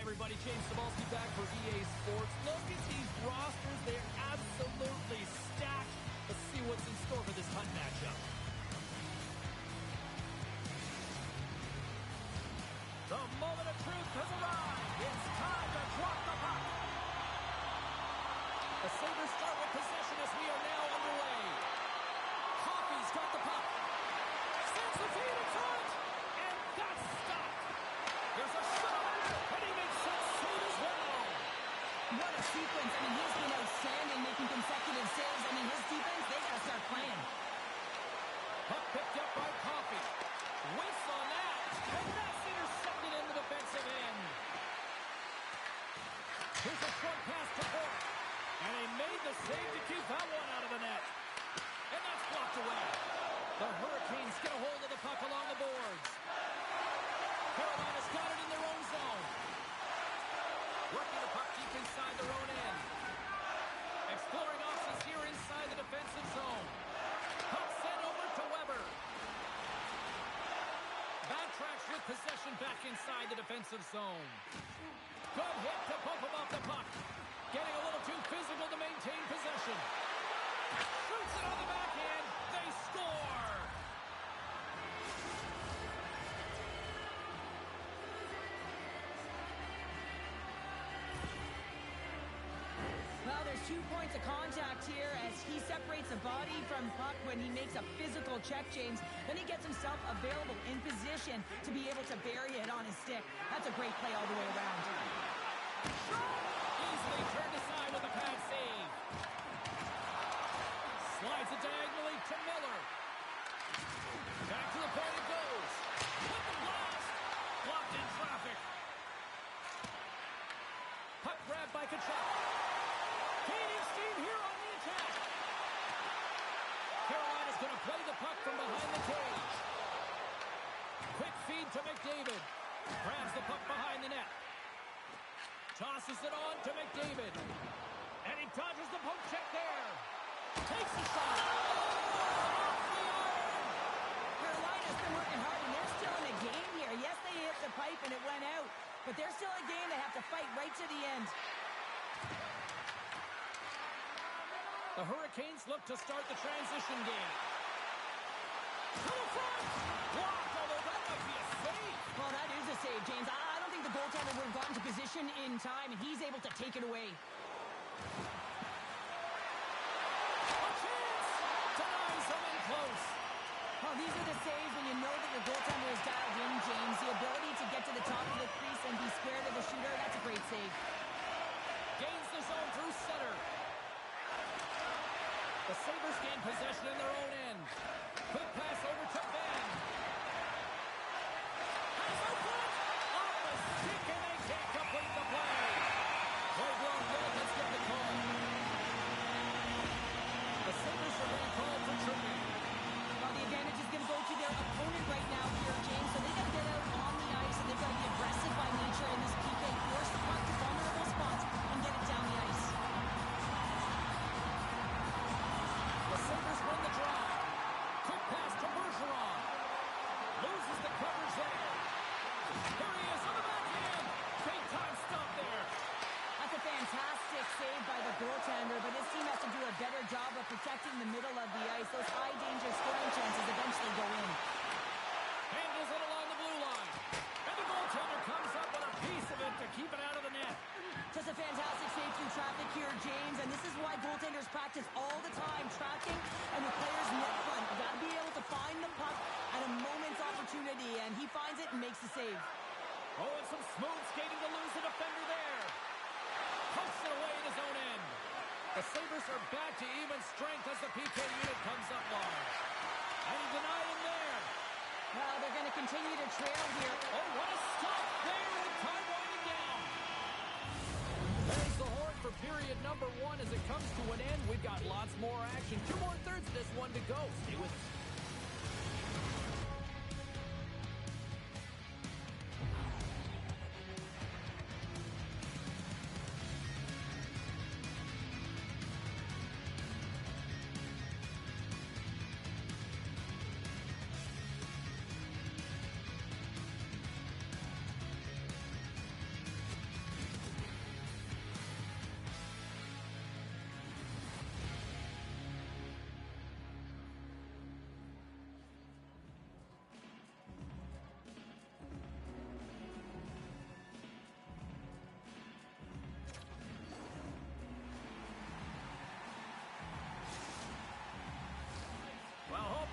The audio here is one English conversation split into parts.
everybody, James Cebulski back for EA Sports. Look at these rosters. They're absolutely stacked. Let's see what's in store for this Hunt matchup. The moment of truth has arrived. It's time to drop the puck. The Sabres start with possession as we are now underway. Coffey's got the puck. Sends the feed in front. And that's stopped. There's a shot. And he makes that save as well. What a sequence. I mean, he's been outstanding, making consecutive saves. I mean, his defense, they got to start playing. Puck picked up by Coffey. Whiffs on that. And that's intercepted in the defensive end. Here's a short pass to Bourque. And he made the save to keep that one out of the net. And that's blocked away. The Hurricanes get a hold of the puck along the boards. Carolina's got it in their own zone. Working the puck deep inside their own end. Exploring options here inside the defensive zone. Puck sent over to Weber. Backtracks with possession back inside the defensive zone. Good hit to bump him off the puck. Getting a little too physical to maintain possession. Shoots it on the backhand. They score. Well, there's 2 points of contact here as he separates the body from puck when he makes a physical check, James. Then he gets himself available in position to be able to bury it on his stick. That's a great play all the way around. Easily turned aside with a pad save. Slides it diagonally to Miller. Back to the point it goes. With the blast. Blocked in traffic. Puck grabbed by Kachuk. Gaining steam here on the attack. Carolina's going to play the puck from behind the cage. Quick feed to McDavid. Grabs the puck behind the net. Tosses it on to McDavid. And he dodges the poke check there. Takes a shot. Off the iron. Carolina's been working hard, and they're still in a game here. Yes, they hit the pipe and it went out, but they're still a game. They have to fight right to the end. The Hurricanes look to start the transition game. To the front. Blocked, although that might be a save. Well, that is a save, James. I don't think the goaltender would have gotten to position in time, and he's able to take it away. A chance. Denies him in close. Well, these are the saves when you know that your goaltender is dialed in, James. The ability to get to the top of the crease and be scared of the shooter, that's a great save. Gains the zone through center. The Sabres gain possession in their own end. Quick pass over to Ben. Has a foot off the stick, and they can't complete the play. Play blown dead. Let's get the call. The Sabres are being called for tripping. Well, the advantage is going to go to their opponent right now here, James. So they got to get out on the ice, and they've got to be aggressive by nature in this PK. Force the puck to vulnerable spots and get it down the ice. The Sabres win the draw. Quick pass to Bergeron. Loses the coverage there. Here he is on the backhand. Big time stop there. That's a fantastic save by the goaltender, but this team has to do a better job of protecting the middle of the ice. Those high-danger scoring chances eventually go in. Handles it along the blue line. And the goaltender comes up with a piece of it to keep it out of the net. Just a fantastic save through traffic here, James, and this is why goaltenders practice all the time, tracking and the player's net front. You got to be able to find the puck at a moment's opportunity, and he finds it and makes the save. Oh, and some smooth skating to lose the defender there. Pokes it away in his own end. The Sabres are back to even strength as the PK unit comes up large. And he denied him there. Well, they're going to continue to trail here. Oh, what a stop there with time winding down. There's the horn for period number 1 as it comes to an end. We've got lots more action. 2 more thirds of this one to go. Stay with us.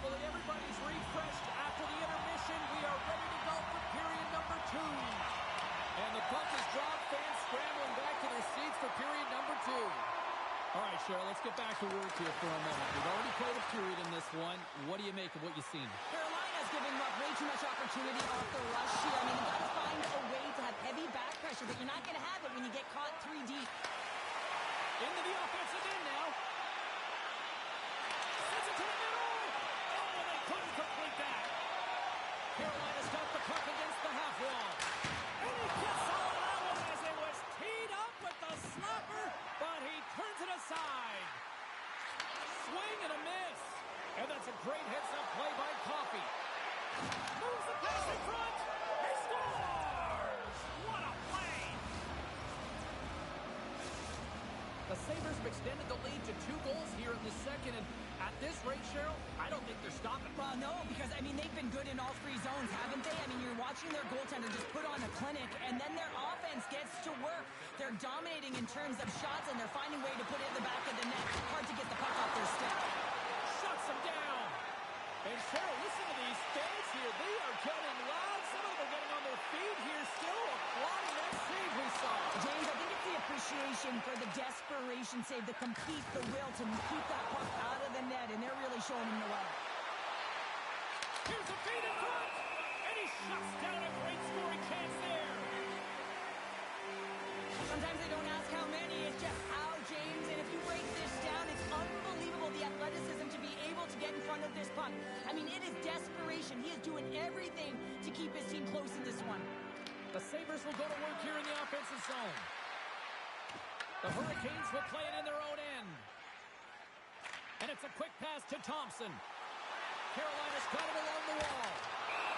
Hopefully everybody's refreshed after the intermission. We are ready to go for period number 2. And the puck is dropped. Fans scrambling back to their seats for period number 2. All right, Cheryl, let's get back to work here for a moment. We've already played a period in this one. What do you make of what you've seen? Carolina's giving up way too much opportunity off the rush here. I mean, you've got to find a way to have heavy back pressure, but you're not going to have it when you get caught 3 deep. Into the offensive end now. Sends it to the middle. Oh, they couldn't complete that. Carolina's got the puck against the half wall. And he gets all of that one as it was teed up with the slapper, but he turns it aside. Swing and a miss. And that's a great heads-up play by Coffey. Moves the pass in front. He scores! What a play! The Sabres have extended the lead to 2 goals here in the second, and at this rate, Cheryl, I don't think they're stopping. Well, no, because, I mean, they've been good in all 3 zones, haven't they? I mean, you're watching their goaltender just put on a clinic, and then their offense gets to work. They're dominating in terms of shots, and they're finding a way to put it in the back of the net. Hard to get the puck off their stick. Shuts them down. And Cheryl, listen to these fans here. They are getting loud. Some of them are getting on their feet here still, applauding that save we saw. James, I think it's the appreciation for the desperation save, the compete, the will to keep that puck out of the net, and they're really showing him the way. Here's a feed in front, and he shuts down a great scoring chance there. Sometimes they don't ask how many, it's just how, James, and if you break this down, it's unbelievable the athleticism to be able to get in front of this puck. I mean, it is desperation. He is doing everything to keep his team close in this one. The Sabres will go to work here in the offensive zone. The Hurricanes will play it in their own end. And it's a quick pass to Thompson. Carolina's got it along the wall.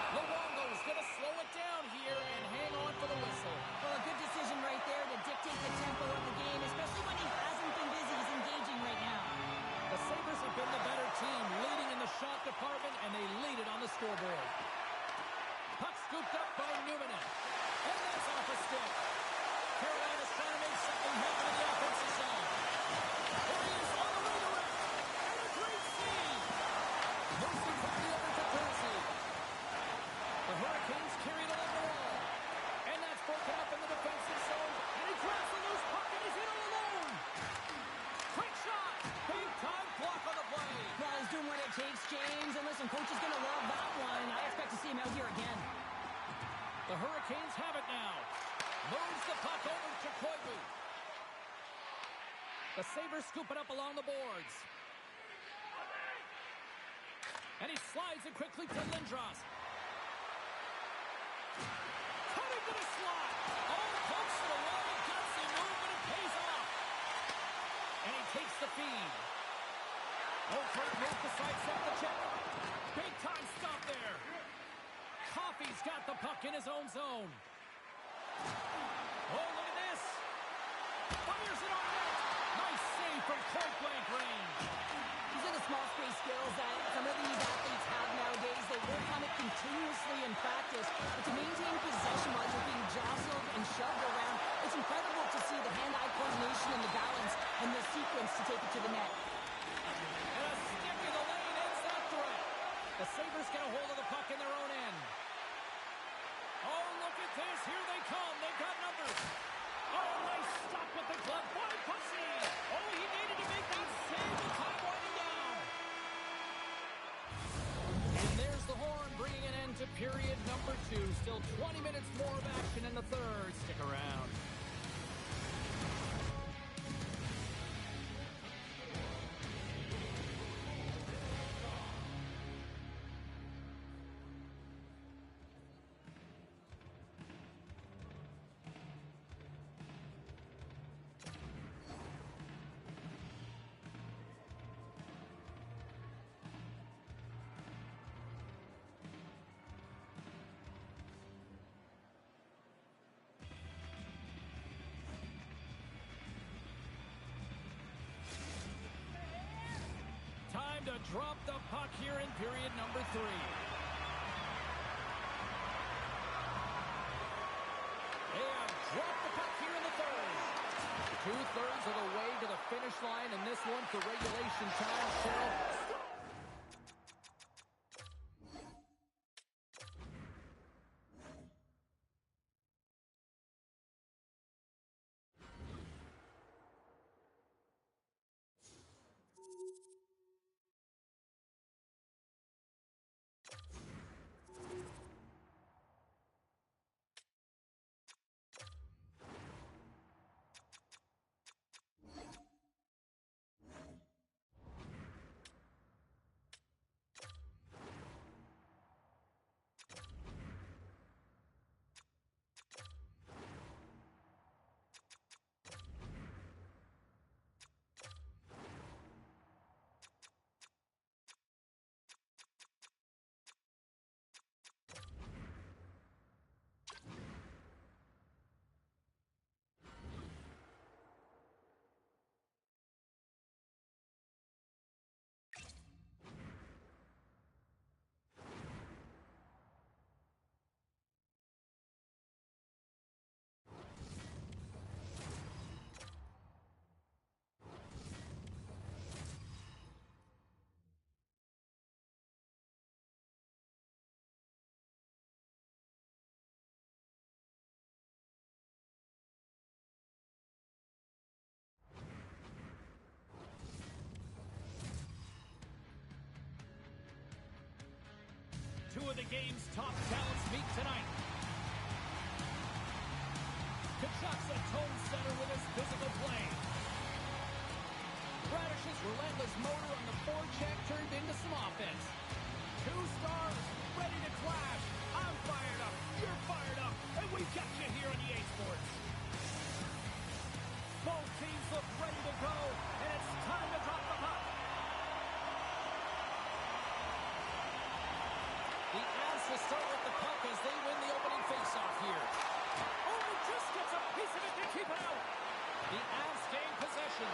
Luongo's going to slow it down here and hang on for the whistle. Well, a good decision right there to dictate the tempo of the game, especially when he hasn't been busy. He's engaging right now. The Sabres have been the better team, leading in the shot department, and they lead it on the scoreboard. Puck scooped up by Newman. And that's off a stick. Carolina's trying to make something happen in the offensive zone. There he is on the redirect. And a great save. Mercy quickly over to Percy. The Hurricanes carry it along the wall. And that's broken up in the defensive zone. And he grabs the loose puck and he's in all alone. Quick shot. Big time block on the play. Well, he's doing what it takes, James. And listen, coach is going to love that one. I expect to see him out here again. The Hurricanes have it now. Moves the puck over to Koivu. The Sabres scoop it up along the boards. And he slides it quickly to Lindros. Cutting to the slot. Oh, pokes it away. Gutsy move, but it pays off. And he takes the feed. Oh, great move to sidestep the check. Big time stop there. Coffey's got the puck in his own zone. Oh, look at this. Fires it on net. Nice save from point-blank range. These are the small space skills that some of these athletes have nowadays. They work on it continuously in practice. But to maintain possession while you're being jostled and shoved around, it's incredible to see the hand-eye coordination and the balance and the sequence to take it to the net. And a stick in the lane ends that threat. The Sabres get a hold of the puck in their own end. Oh, look at this. Here they come. They've got numbers. Oh, nice stop with the glove by Pussy. Oh, he needed to make that save. The time winding down. And there's the horn bringing an end to period number 2. Still 20 minutes more of action in the third. Stick around. Time to drop the puck here in period number 3. They have dropped the puck here in the third. 2/3 of the way to the finish line, and this one for regulation time. Cheryl. top talents meet tonight. Kachuk's a tone setter with his physical play. Radish's relentless motor on the forecheck turned into some offense. Two stars ready to clash. I'm fired up, you're fired up, and we've got you here on EA Sports. Both teams look ready to go, and it's time to drop the puck. The Avs will start with the puck as they win the opening faceoff here. Oh, he just gets a piece of it to keep it out. The Avs gain possession.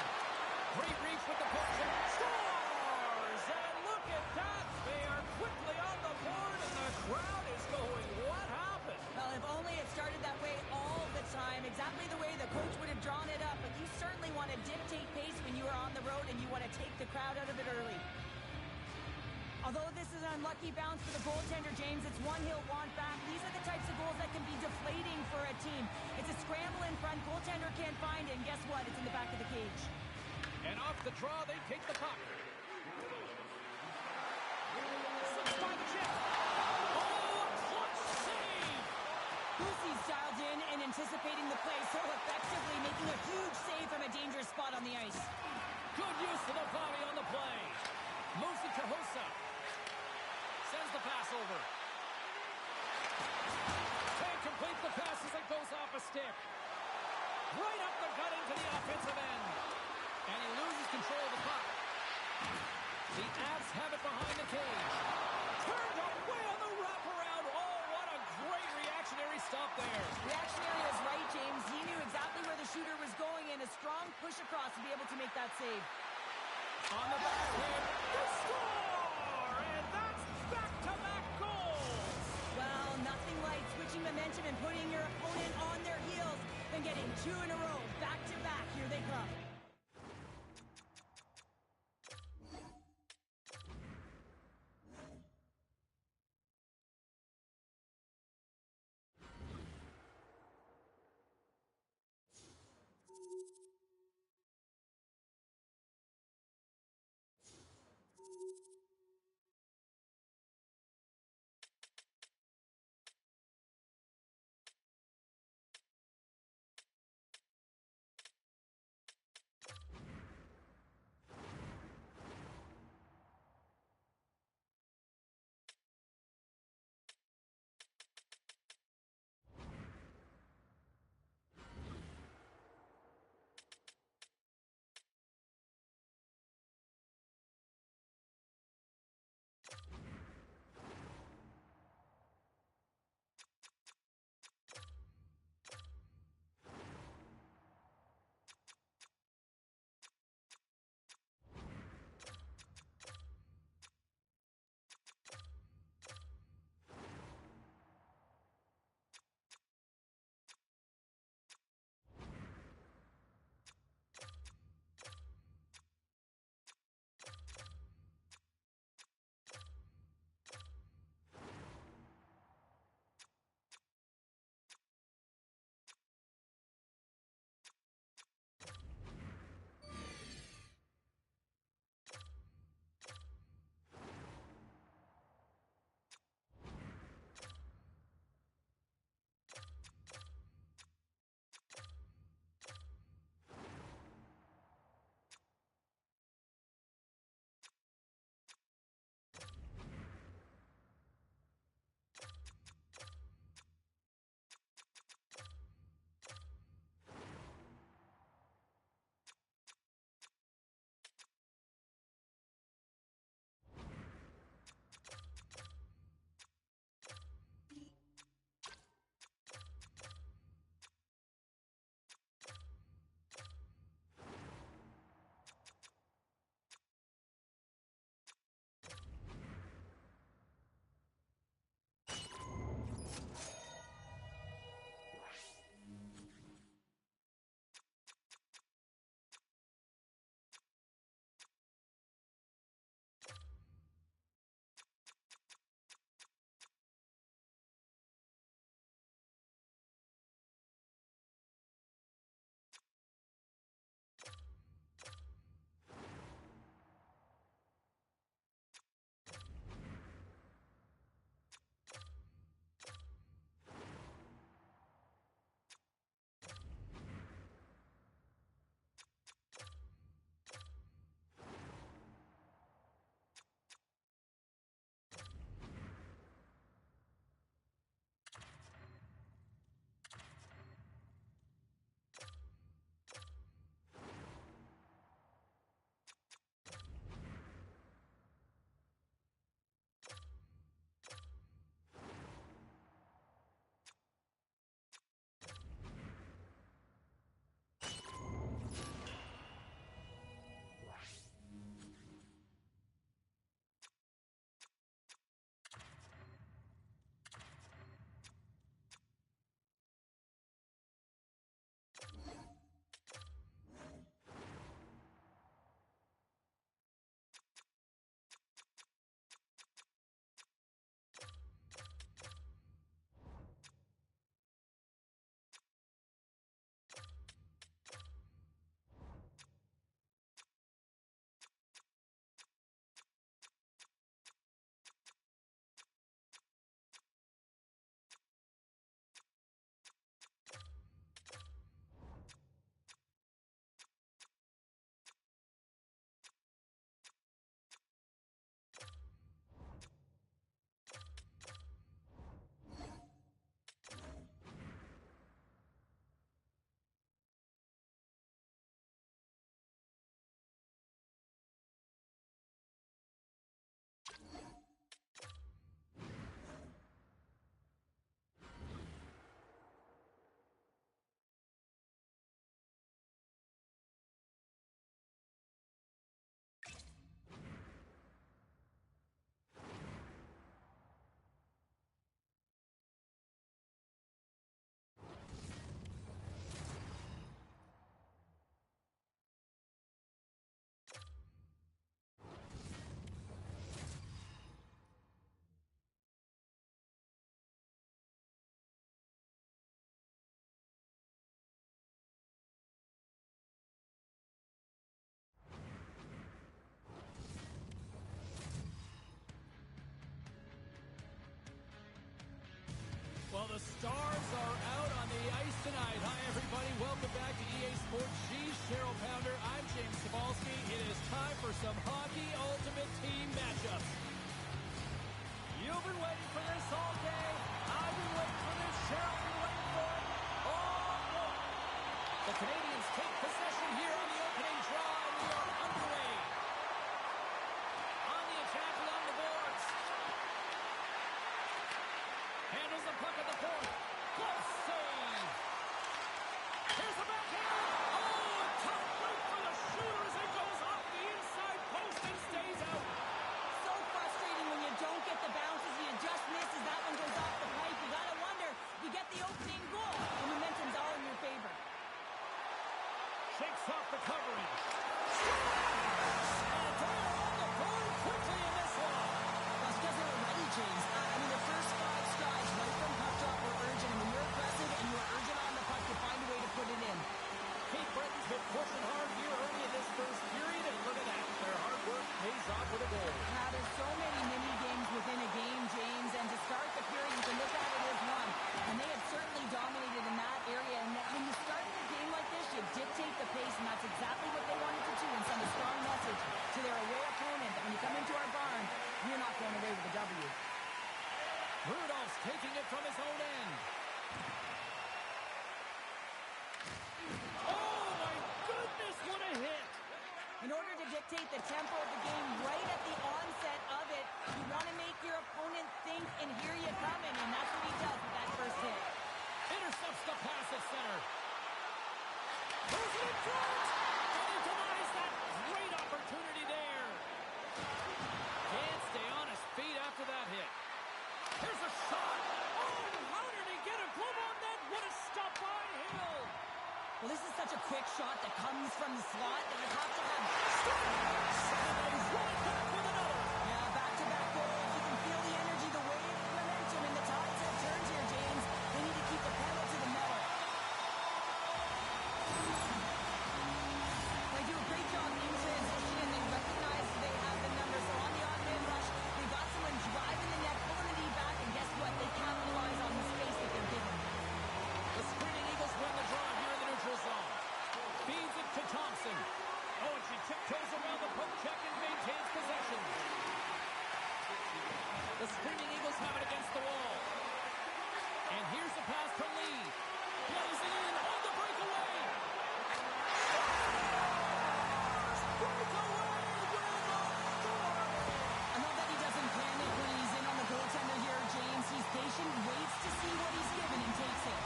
Great reach with the puck. Scores! And look at that. They are quickly on the board, and the crowd is going, what happened? Well, if only it started that way all the time, exactly the way the coach would have drawn it up, but you certainly want to dictate pace when you are on the road and you want to take the crowd out of it early. Although this is an unlucky bounce for the goaltender, James, it's one he'll want back. These are the types of goals that can be deflating for a team. It's a scramble in front, goaltender can't find it, and guess what? It's in the back of the cage. And off the draw, they take the puck. Slips by the chip. Oh, clutch save! Boosie's dialed in and anticipating the play so effectively, making a huge save from a dangerous spot on the ice. Good use of the body on the play. Moves it to Hossa. Sends the pass over. Can't complete the pass as it goes off a stick. Right up the gut into the offensive end. And he loses control of the puck. The Avs have it behind the cage. Turned away on the wraparound. Oh, what a great reactionary stop there. Reactionary is right, James. He knew exactly where the shooter was going, and a strong push across to be able to make that save. On the backhand, the score! And that's back-to-back goals! Well, nothing like switching momentum and putting your opponent on their heels than getting two in a row, back-to-back. Here they come. Well, the stars are out on the ice tonight. Hi, everybody. Welcome back to EA Sports. She's Cheryl Pounder. I'm James Cebulski. It is time for some hockey ultimate team matchups. You've been waiting for this all day. I've been waiting for this. Cheryl been waiting for it. Oh, the Canadians take possession here on the opening draw, and we are underway. On the attack along the boards. Handles the puck at the point. Close save. Here's the backhand. Oh, a tough break for the shooter as it goes off the inside post and stays out. So frustrating when you don't get the bounces. You just miss as that one goes off the pipe. You gotta wonder if you get the opening goal. The momentum's all in your favor. Shakes off the covering. And they're on the board quickly in this one. That's because they were ready, James. I mean, the first 5 strides right from puck drop were urgent. And when you're aggressive and you're urgent on the puck, you find a way to put it in. Kate Breton's been pushing hard here early in this first period, and look at that. Their hard work pays off with a goal. Now, there's so many mini-games within a game, James, and to start the period, you can look at it as one. And they have certainly dominated in that area. And when you start a game like this, you dictate the pace, and that's exactly what they wanted to do and send a strong message to their away opponent that when you come into our barn, you're not going away with a W. Rudolph's taking it from his own end. Oh, my goodness, what a hit. In order to dictate the tempo of the game right at the onset of it, you want to make your opponent think and hear you coming, and that's what he does with that first hit. Intercepts the pass at center. Goes in front. And he denies that great opportunity there. Can't stay on his feet after that hit. Here's a shot. Oh, how did he get a glove on that? What a stop by Hill. Well, this is such a quick shot that comes from the slot that you have to have. And he's running back with another. Yeah, back-to-back goals. You can feel the energy, the wave, the momentum, and the tides have turned here, James. They need to keep the pedal to the metal. They do a great job in transition, and they recognize they have the number. So on the on-man rush, they got someone driving the net, pulling the knee back, and guess what? They capitalize on the space that they're given. The screening Eagles win the draw here in the neutral zone. Feeds it to Thompson. Oh, and she tiptoes around the poke check and maintains possession. The screaming Eagles have it against the wall. And here's the pass to Lee. Plays it in on the breakaway. Breakaway with a score. I love that he doesn't panic when he's in on the goaltender here, James. He's patient, waits to see what he's given, and takes it.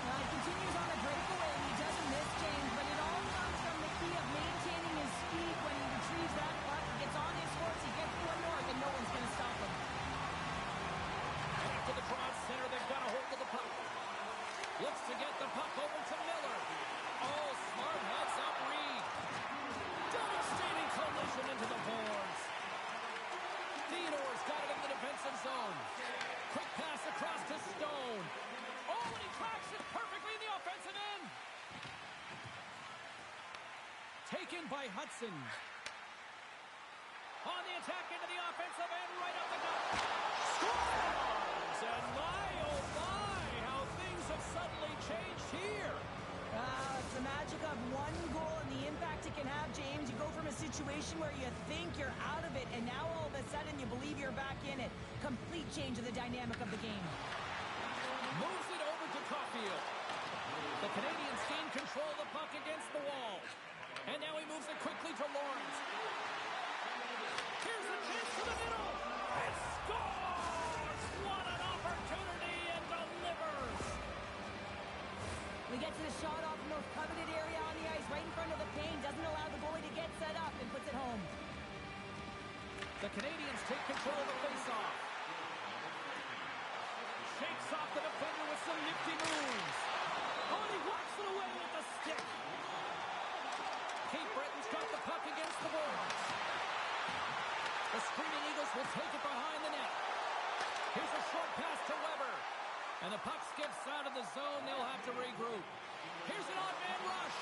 Now he continues on a breakaway, and he doesn't miss, James, but it all comes from the key of maintaining his speed when he retrieves that puck. He gets on his horse, he gets going north, and no one's going to stop him. Back to the draw center. They've got a hold of the puck. Looks to get the puck over to Miller. Oh, smart heads up Reed. Devastating collision into the boards. Theodore's got it in the defensive zone. Quick pass across to Stone. Oh, and he cracks it perfectly in the offensive end. Taken by Hudson. On the attack into the offensive end, right up the gut. Scores! And my, oh my, how things have suddenly changed here. It's the magic of one goal and the impact it can have, James. You go from a situation where you think you're out of it, and now all of a sudden you believe you're back in it. Complete change of the dynamic of the game. Moves it over to Caulfield. The Canadians gain control of the puck against the wall. And now he moves it quickly to Lawrence. Here's a chance to the middle. And scores! What an opportunity, and delivers. We get to the shot off the most coveted area on the ice, right in front of the paint. Doesn't allow the goalie to get set up and puts it home. The Canadians take control of the faceoff. Shakes off the defender with some nifty moves. Oh, and he whacks it away with the stick. Kate Breton's got the puck against the boards. The screaming Eagles will take it behind the net. Here's a short pass to Weber. And the puck skips out of the zone. They'll have to regroup. Here's an odd-man rush.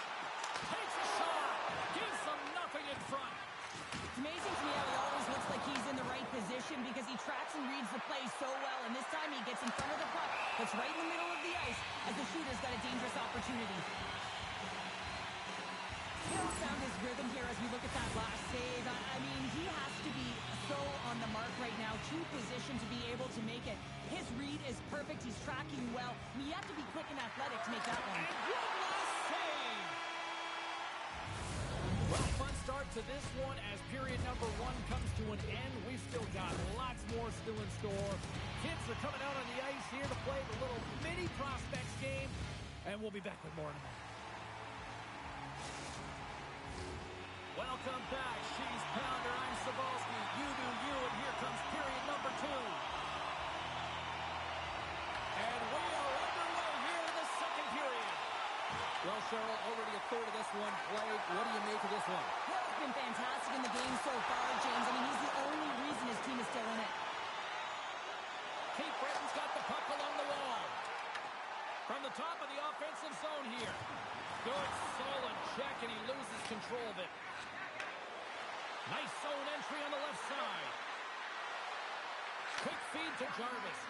Takes a shot. Gives them nothing in front. It's amazing to me how he always looks like he's in the right position because he tracks and reads the play so well. And this time he He gets in front of the puck. That's right in the middle of the ice as the shooter's got a dangerous opportunity. He'll found his rhythm here as we look at that last save. I mean, he has to be so on the mark right now, to position to be able to make it. His read is perfect. He's tracking well. I mean, you have to be quick and athletic to make that one. And one last save! Well, fun start to this one as period number 1 comes to an end. We've still got lots more still in store. Kids are coming out on the ice here to play the little mini prospects game, and we'll be back with more in a minute. Welcome back. She's Pounder. I'm Cybulski. You do you, and here comes period number 2. And we are underway here in the second period. Well, Cheryl, already a third of this one played. What do you make of this one? Well, it's been fantastic in the game so far, James. I mean, he's the only reason his team is still in it. Kate Breton's got the puck along the wall. From the top of the offensive zone here. Good, solid check, and he loses control of it. Nice zone entry on the left side. Quick feed to Jarvis.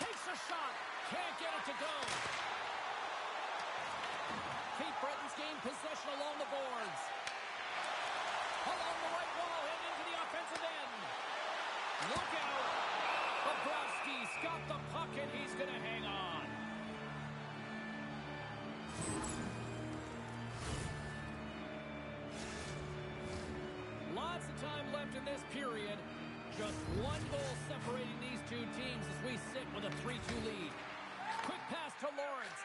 Takes a shot. Can't get it to go. Kate Breton's gained possession along the boards. Along the right wall and into the offensive end. Look out. Bobrovsky's got the puck and he's going to hang on. Lots of time left in this period. Just one goal separating these two teams as we sit with a 3-2 lead. Quick pass to Lawrence.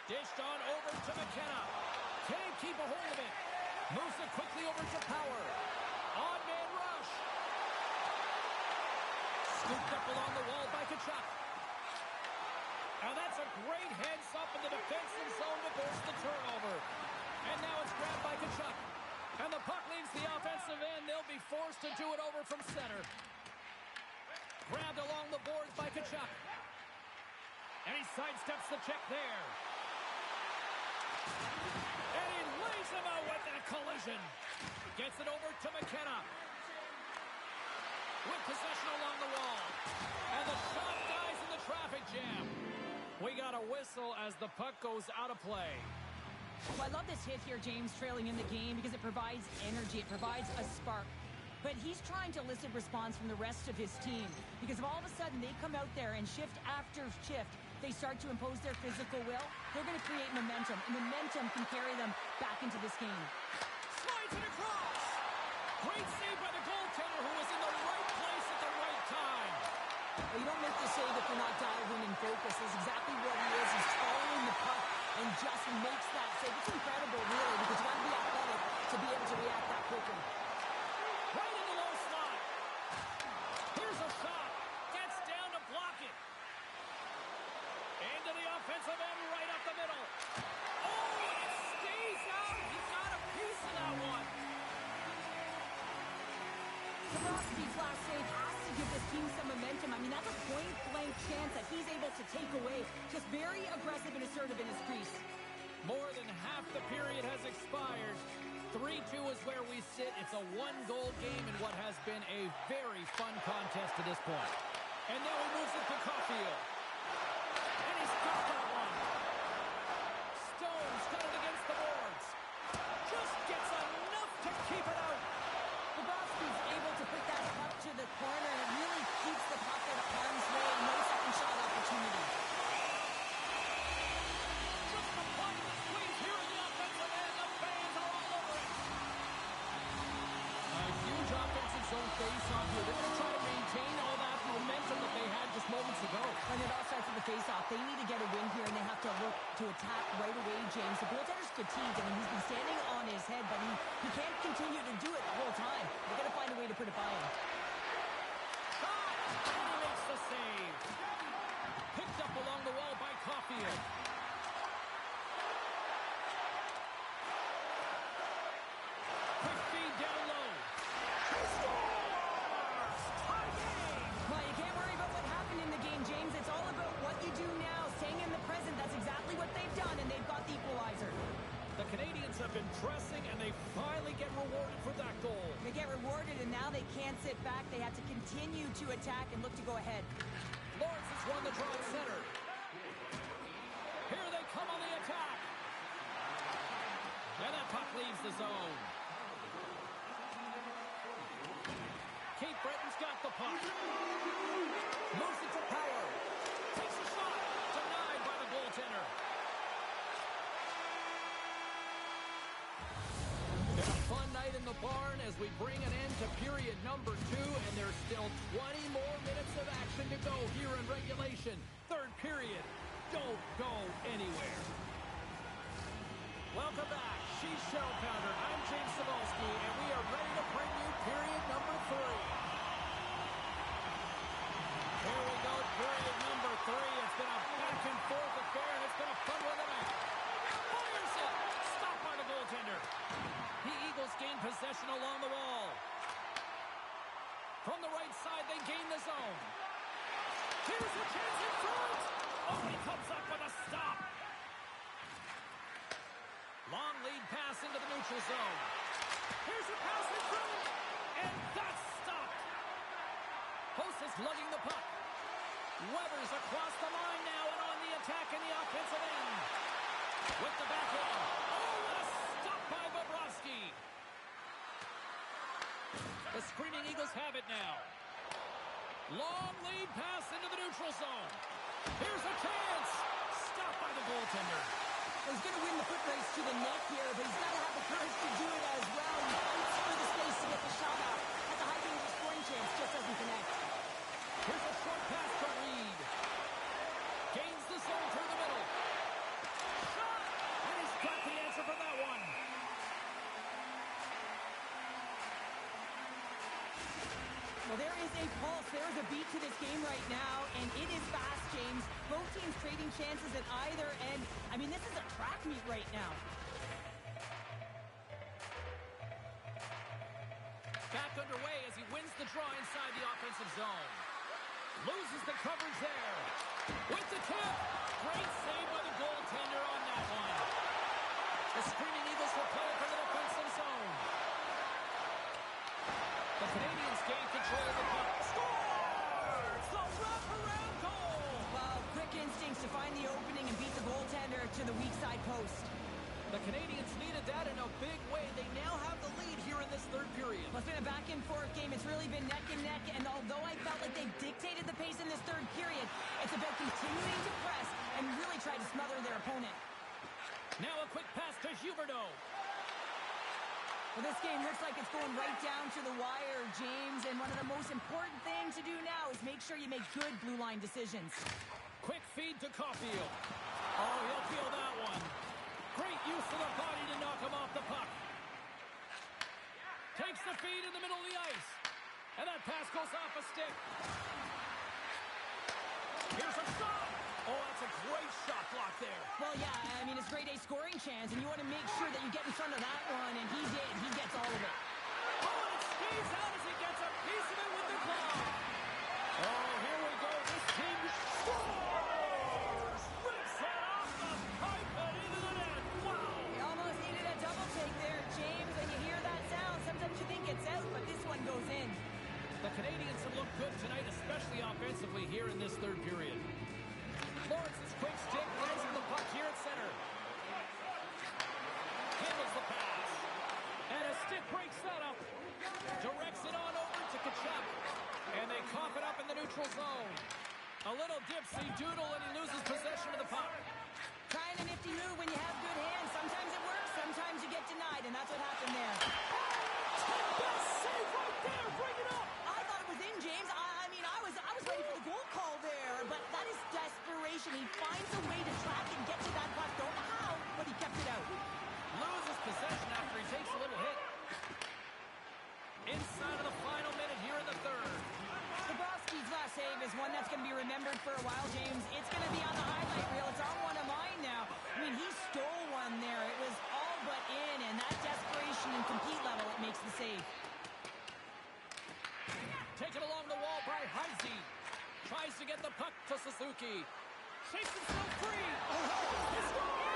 Dished on over to McKenna. Can't keep a hold of it. Moves it quickly over to Power. On-man rush. Scooped up along the wall by Tkachuk. And that's a great heads-up in the defensive zone to force the turnover. And now it's grabbed by Tkachuk. And the puck leaves the offensive end. They'll be forced to do it over from center. Grabbed along the boards by Tkachuk. And he sidesteps the check there. And he lays him out with that collision. Gets it over to McKenna. With possession along the wall. And the shot dies in the traffic jam. We got a whistle as the puck goes out of play. Well, I love this hit here, James, trailing in the game because it provides energy. It provides a spark. But he's trying to elicit response from the rest of his team because if all of a sudden they come out there and shift after shift, they start to impose their physical will, they're going to create momentum, and momentum can carry them back into this game. Slides it across. Great save by the goaltender who was in the right place at the right time. Well, you don't make the save if you're not dialed in and focused. That's exactly what he is. He's following the puck and just makes that save. It's incredible, really, because you got to be athletic to be able to react that quickly. Right in the low slot. Here's a shot. Gets down to block it. Into the offensive end, right up the middle. Oh, it stays out. He got a piece of that one. Bobrovsky's last save has to give this team some momentum. I mean, that's a point-blank chance that he's able to take away. Just very aggressive and assertive in his crease. More than half the period has expired. 3-2 is where we sit. It's a one-goal game in what has been a very fun contest to this point. And now he moves it to Caulfield. And he's got that one. Stone's got it against the boards. Just gets enough to keep it out. Bobrovsky's able to put that puck to the corner, and it really keeps the puck out of harm's way. No second shot opportunity. Just applying the squeeze here in the offensive end. The fans are all over it. A huge offensive zone face-off here. They're going to try to maintain all that momentum that they had just moments ago. And it all starts with the face-off. They need to get a win here, and they have to look to attack right away, James. The goaltender's fatigued. I mean, he's been standing on his head, but he can't continue to do it the whole time. They've got to find a way to put it by him. Shot! And he makes the save. Picked up along the wall by Caulfield. Quick feed down low. Scores! Tie game! Well, you can't worry about what happened in the game, James. It's all about what you do now, staying in the present. That's exactly what they've done, and they've got the equalizer. The Canadians have been pressing, and they finally get rewarded for that goal. They get rewarded, and now they can't sit back. They have to continue to attack and look to go ahead. Lawrence has won the draw at center. Here they come on the attack. And that puck leaves the zone. Keith Britton's got the puck. Moves it to Power. Takes a shot. Denied by the goaltender. It's a fun night in the barn as we bring an end to period number 2, and there's still 20 more minutes of action to go here in regulation. Third period. Don't go anywhere. Welcome back. She's Cheryl Pounder. I'm James Cebulski, and we are ready to bring you period number 3. Here we go, period number 3. It's been a back-and-forth affair, and it's been a fun one tonight. Fires it! Stopped by the goaltender. The Eagles gain possession along the wall. From the right side, they gain the zone. Here's a chance in front! Oh, he comes up with a stop. Long lead pass into the neutral zone. Here's a pass in front, and that's stopped. Post is lugging the puck. Weber's across the line now and on the attack in the offensive end. With the backhand. Oh, what a stop by Bobrovsky. The screening Eagles have it now. Long lead pass into the neutral zone. Here's a chance. Stopped by the goaltender. He's going to win the foot race to the net here, but he's got to have the courage to do it as well. He fights for the space to get the shot out. Has a high danger scoring chance, just doesn't connect. Here's a short pass to Reed. Gains the zone through the middle. Shot! And he's got the answer for that one. Well, there is a pulse. There's a beat to this game right now, and it is fast, James. Both teams trading chances at either end. I mean, this is a track meet right now. Back underway as he wins the draw inside the offensive zone. Loses the coverage there. With the tip. Great save by the goaltender on that one. The screening Eagles will play it from the defensive zone. The Canadians gain control of the puck. Scores! The wraparound goal! Well, quick instincts to find the opening and beat the goaltender to the weak side post. The Canadians needed that in a big way. They now have the lead here in this third period. Well, it's been a back-and-forth game. It's really been neck and neck, and although I felt like they've dictated the pace in this third period, it's about continuing to press and really try to smother their opponent. Now a quick pass to Huberdeau. Well, this game looks like it's going right down to the wire, James, and one of the most important things to do now is make sure you make good blue line decisions. Quick feed to Caulfield. Oh, he'll feel that one. Great use of the body to knock him off the puck. Takes the feed in the middle of the ice. And that pass goes off a stick. Here's a shot. Oh, that's a great shot block there. Well, yeah, I mean, it's grade A scoring chance, and you want to make sure that you get in front of that one, and he did. He gets all of it. Oh, and it stays out as he gets a piece of it with the glove. Oh, here we go. This team scores! Rips it off the pipe and into the net. Wow! You almost needed a double take there, James. When you hear that sound, sometimes you think it's out, but this one goes in. The Canadians have looked good tonight, especially offensively here in this third period. Lawrence's quick stick lands the puck here at center. Handles the pass. And a stick breaks that up. Directs it on over to Kachuk. And they cough it up in the neutral zone. A little dipsy doodle and he loses possession of the puck. Trying a nifty move when you have good hands. Sometimes it works, sometimes you get denied, and that's what happened there. Best save right there. Bring it up. I thought it was in, James. I mean, I was ready for the goal call there, but that is desperation. He finds a way to track and get to that puck. Don't know how, but he kept it out. Loses possession after he takes a little hit. Inside of the final minute here in the third. Bobrovsky's last save is one that's going to be remembered for a while, James. It's going to be on the highlight reel. It's on one of mine now. I mean, he stole one there. It was all but in, and that desperation and compete level, it makes the save. Taken along the wall by Heisey. Tries to get the puck to Suzuki. Shakes himself free. He scores!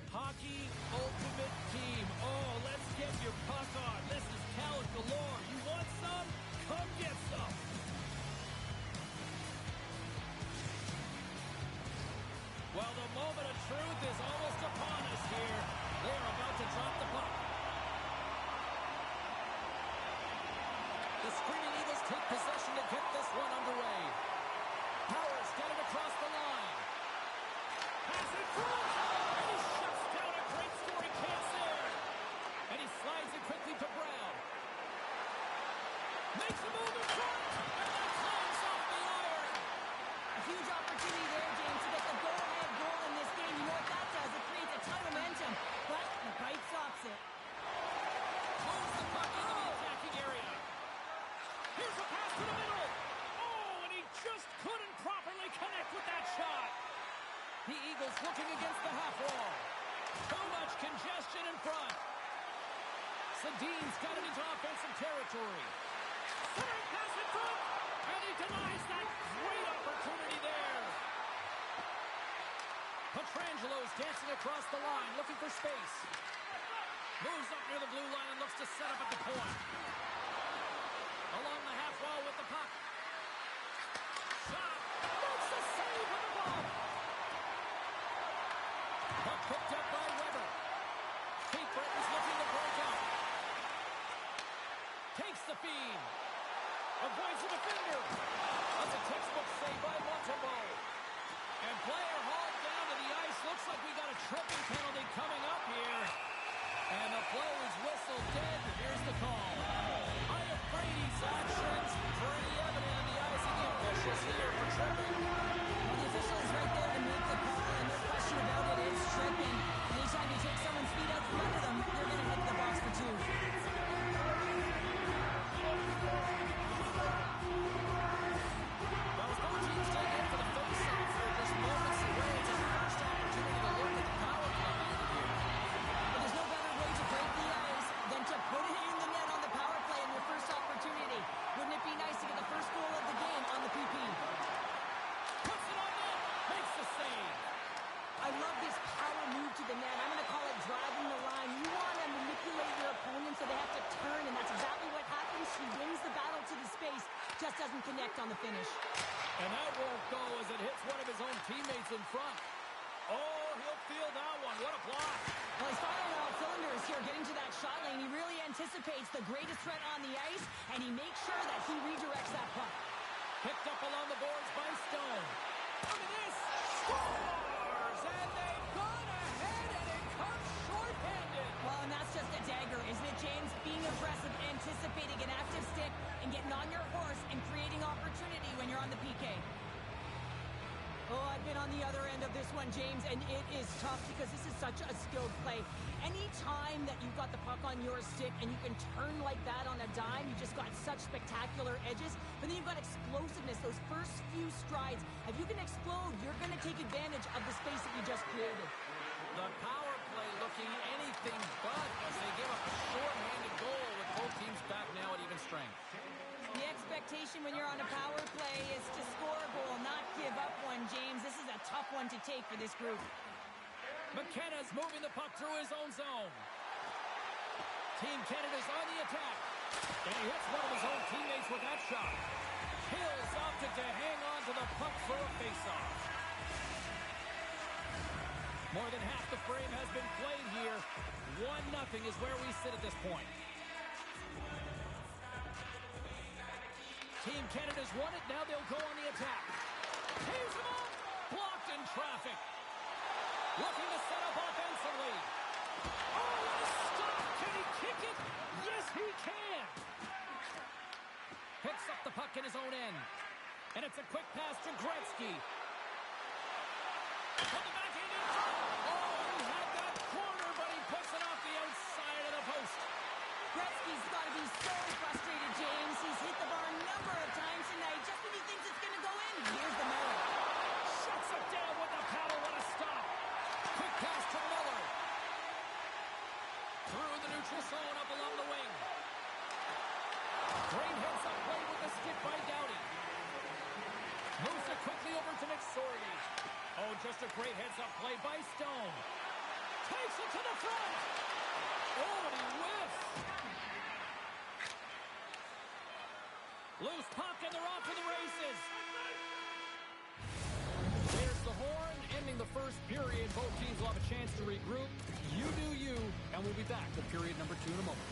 Hockey Ultimate Team. Oh, let's get your puck on. This is talent galore. You want some? Come get some. Well, the moment of truth is almost upon us here. They're about to drop the puck. The Screaming Eagles take possession to get this one underway. Powers get it across the line. Pass it through. And he shuts down a great scoring chance there. And he slides it quickly to Brown. Makes a move in front. And that climbs off the iron. A huge opportunity there, James, to get the go-ahead goal in this game. You know what that does? It creates a ton of momentum. But the fight stops it. Moves the puck into the attacking area. Here's a pass to the middle. Oh, and he just couldn't properly connect with that shot. The Eagles looking against the half wall. Too much congestion in front. Sedin's got it into offensive territory. Centering pass in front. And he denies that great opportunity there. Petrangelo's dancing across the line, looking for space. Moves up near the blue line and looks to set up at the point. Along the half wall with the puck. Shot. Makes the save with the ball. Puck picked up by Weber. Kate Breton's looking to break out. Takes the feed. Avoids the defender. That's a textbook save by Montembeault. And player hauled down to the ice. Looks like we got a tripping penalty coming up here. And the play is whistled dead. Here's the call. I am Brady's actions pretty evident in the eyes of the officials here for tripping. Well, the official is right there to make the call, and no question about it, it's tripping. Anytime you take someone's feet out from under them, they're going to hit the box for two. Well, as both teams take in for the face-off here, just moments away. It's our first opportunity to look at the power play here. But there's no better way to break the ice than to put it in the net on the power play in your first opportunity. Wouldn't it be nice to get the first goal of the game on the PP? Puts it on net. Makes the save. I love this power move to the net. I'm going to call it driving the line. You want to manipulate your opponent so they have to turn, and that's exactly what happens. He wins the battle to the space, just doesn't connect on the finish. And that won't go as it hits one of his own teammates in front. Oh, he'll feel that one. What a block. Well, he's firing on all cylinders here, getting to that shot lane. He really anticipates the greatest threat on the ice, and he makes sure that he redirects that puck. Picked up along the boards by Stone. Look at this. Scores! And they've gone ahead, and it comes short-handed. Well, and that's just a dagger, isn't it, James? Being aggressive, anticipating an active stick, and getting on your horse and creating opportunity when you're on the PK. Oh, I've been on the other end of this one, one, James, and it is tough because this is such a skilled play. Any time that you've got the puck on your stick and you can turn like that on a dime, you just got such spectacular edges. But then you've got explosiveness, those first few strides. If you can explode, you're going to take advantage of the space that you just created. The power play looking anything but as they give up a short-handed goal with both teams back now at even strength. The expectation when you're on a power play is to score a goal, not give up one, James. This is a tough one to take for this group. McKenna's moving the puck through his own zone. Team Canada's on the attack. And he hits one of his own teammates with that shot. Hill's opted to hang on to the puck for a faceoff. More than half the frame has been played here. 1-0 is where we sit at this point. Team Canada's won it. Now they'll go on the attack. Here's him up. Blocked in traffic. Looking to set up offensively. Oh, what a stop. Can he kick it? Yes, he can. Picks up the puck in his own end. And it's a quick pass to Gretzky. From the backhand in front. Oh, he had that corner, but he puts it off the outside of the post. Gretzky's got to be so frustrated, James. He's hit the bar a number of times tonight. Just when he thinks it's going to go in, here's the Miller. Shuts it down with the paddle. What a stop. Quick pass to Miller. Through the neutral zone up along the wing. Great heads-up play with the stick by Doughty. Moves it quickly over to McSorley. Oh, just a great heads-up play by Stone. Takes it to the front. Oh, and he whiffs. Loose puck, and they're off to the races. There's the horn, ending the first period. Both teams will have a chance to regroup. You do you, and we'll be back with period number 2 in a moment.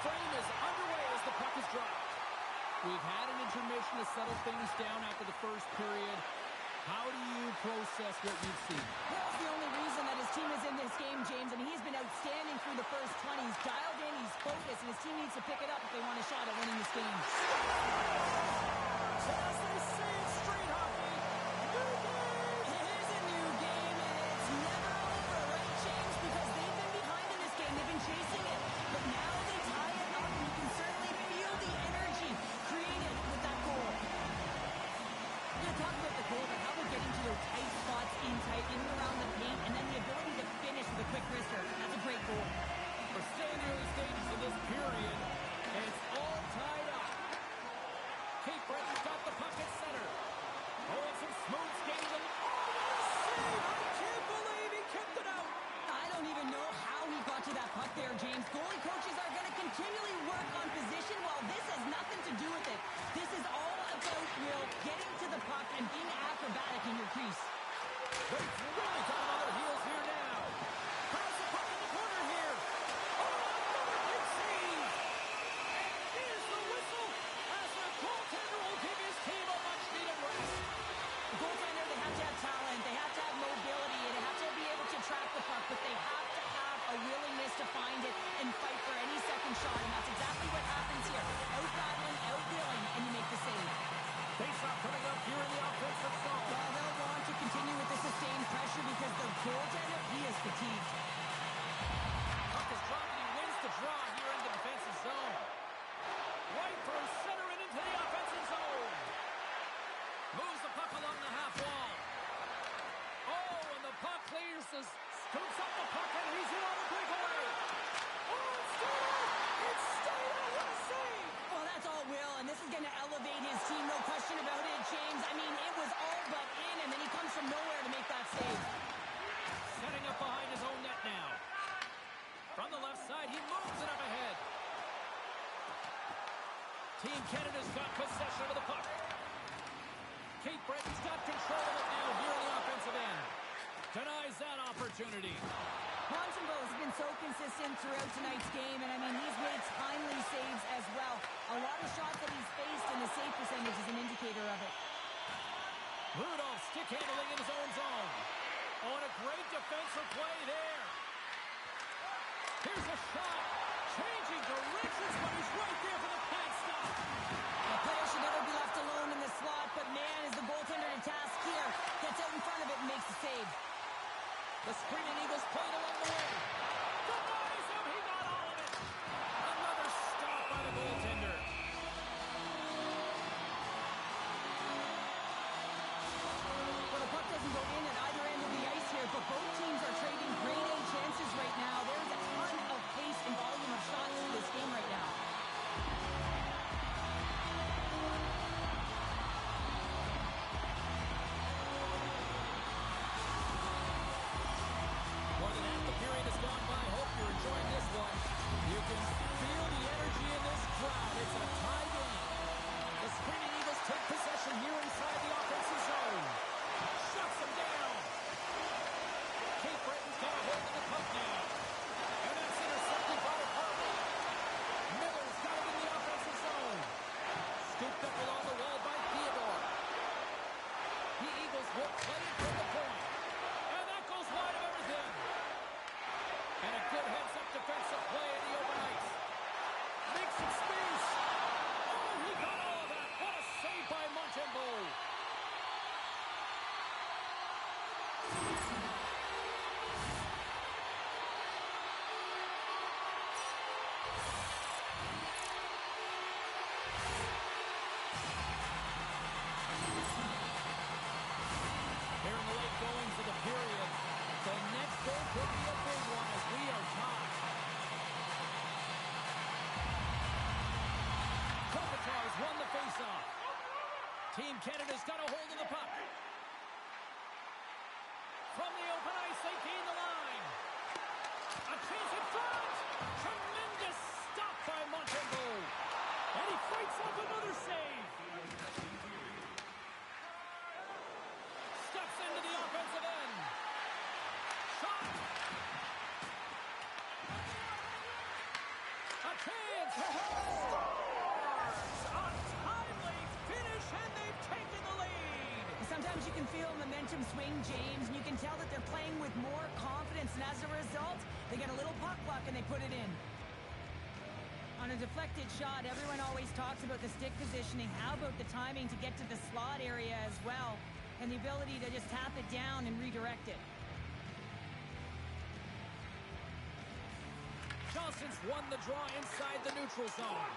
Frame is underway as the puck is dropped. We've had an intermission to settle things down after the first period. How do you process what you've seen? Well, it's the only reason that his team is in this game, James, and he's been outstanding through the first 20. He's dialed in, he's focused, and his team needs to pick it up if they want a shot at winning this game. So as they say, it's street hockey. New game! It is a new game, and it's never over, right, James? Because they've been behind in this game. They've been chasing it, but now they tie it up, and you can certainly feel the energy created with that goal. We're going to talk about the goal, but how they're getting to those tight spots in tight, in and around the paint, and then the ability to finish with a quick wrister. That's a great goal. We're still in the early stages of this period, and it's all tied up. Kate Breton's got the puck at center. Oh, and some smooth skating. Oh, what a save! I can't believe he kept it out. I don't even know how he got to that puck there, James. Goalie coaches are going to continually work on position while this has nothing to do with it. This is all about, Will, getting to the puck and being acrobatic in your crease. They've really got him on their heels here now. Pass the puck in the corner here. Oh, another big save. And here's the whistle as the goaltender will give his team a much-needed rest. The goaltender, they have to have talent, they have to have mobility, and they have to be able to track the puck, but they have to have a willingness to find it and fight for any second shot, and that's exactly what happens here. Out-battling, out-willing, and you make the save. They Team Canada's got possession of the puck. Kate Breton's got control of it now here in the offensive end. Denies that opportunity. Montembeault has been so consistent throughout tonight's game, and I mean, he's made timely saves as well. A lot of shots that he's faced, and the save percentage is an indicator of it. Rudolph stick handling in his own zone. Oh, and a great defensive play there. Here's a shot. Changing directions, but he's right there for the pad stop. The player should never be left alone in the slot, but man, is the goaltender to task here. Gets out in front of it and makes the save. The screening Eagles played along the way. Denies him. He got all of it. Another stop by the goaltender. Well, the puck doesn't go in at either end of the ice here, but both teams are trading grade A chances right now. There's a ton of pace and volume of shots in this game right now. More than half the period has gone by. Hope you're enjoying this one. You can feel the energy in this crowd. It's a tie game. The screening Eagles take possession here inside the offensive zone. Shuts them down. Kate Breton's got a hold of the puck now. And that's intercepted by Harvey. Miller's got it in the offensive zone. Scooped up along the wall by Theodore. The Eagles will play it from the point. And that goes wide of everything. And a good heads-up defensive play in the open ice. Makes some space. Oh, he got all of that. What a save by Montembeault. Here in the late goings of the period, the next goal could be a big one as we are tied. Kopitar's won the faceoff. Team Canada's got a hold of the puck. From the open ice, they gain the line. A chance in front. Tremendous stop by Montembeault. And he fights off another save. Steps into the offensive end. Shot. A chance. Scores. A timely finish, and they've taken the lead. Sometimes you can feel momentum swing, James, and you can tell that they're playing with more confidence, and as a result, they get a little puck luck and they put it in. On a deflected shot, everyone always talks about the stick positioning. How about the timing to get to the slot area as well, and the ability to just tap it down and redirect it? Johnson's won the draw inside the neutral zone.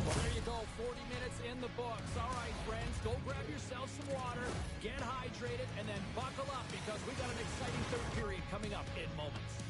Well, there you go, 40 minutes in the books. All right, friends, go grab yourself some water, get hydrated, and then buckle up because we got an exciting third period coming up in moments.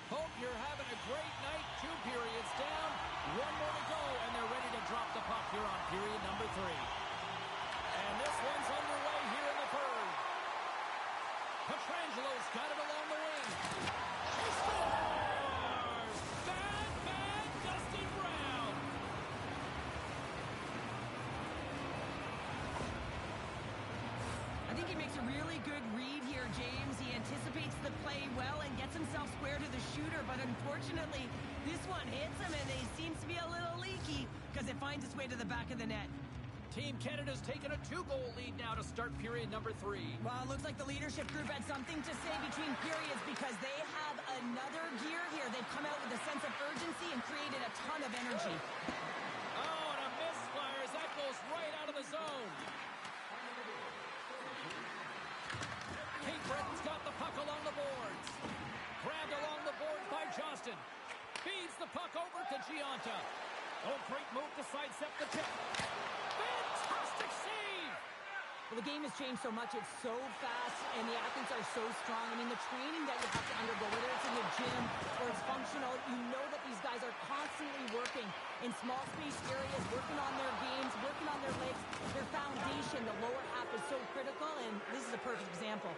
Hope you're having a great night. 2 periods down, 1 more to go, and they're ready to drop the puck here on period number 3. And this one's underway here in the third. Petrangelo's got it along the wing. He scores! Bad Dusty Brown. I think he makes a really good read here, James. He anticipates the play himself square to the shooter, but unfortunately, this one hits him, and it seems to be a little leaky because it finds its way to the back of the net. Team Canada's taken a 2-goal lead now to start period number 3. Well, it looks like the leadership group had something to say between periods because they have another gear here. They've come out with a sense of urgency and created a ton of energy. Oh, and a misfire as that goes right out of the zone. Kate Bretton's got the puck along the boards. Grabbed along the boards by Johnston. Feeds the puck over to Giunta. Oh, great move to sidestep the tip. Fantastic save! Well, the game has changed so much. It's so fast, and the athletes are so strong. I mean, the training that you have to undergo, whether it's in the gym or it's functional, you know that these guys are constantly working in small space areas, working on their games, working on their legs. Their foundation, the lower half, is so critical, and this is a perfect example.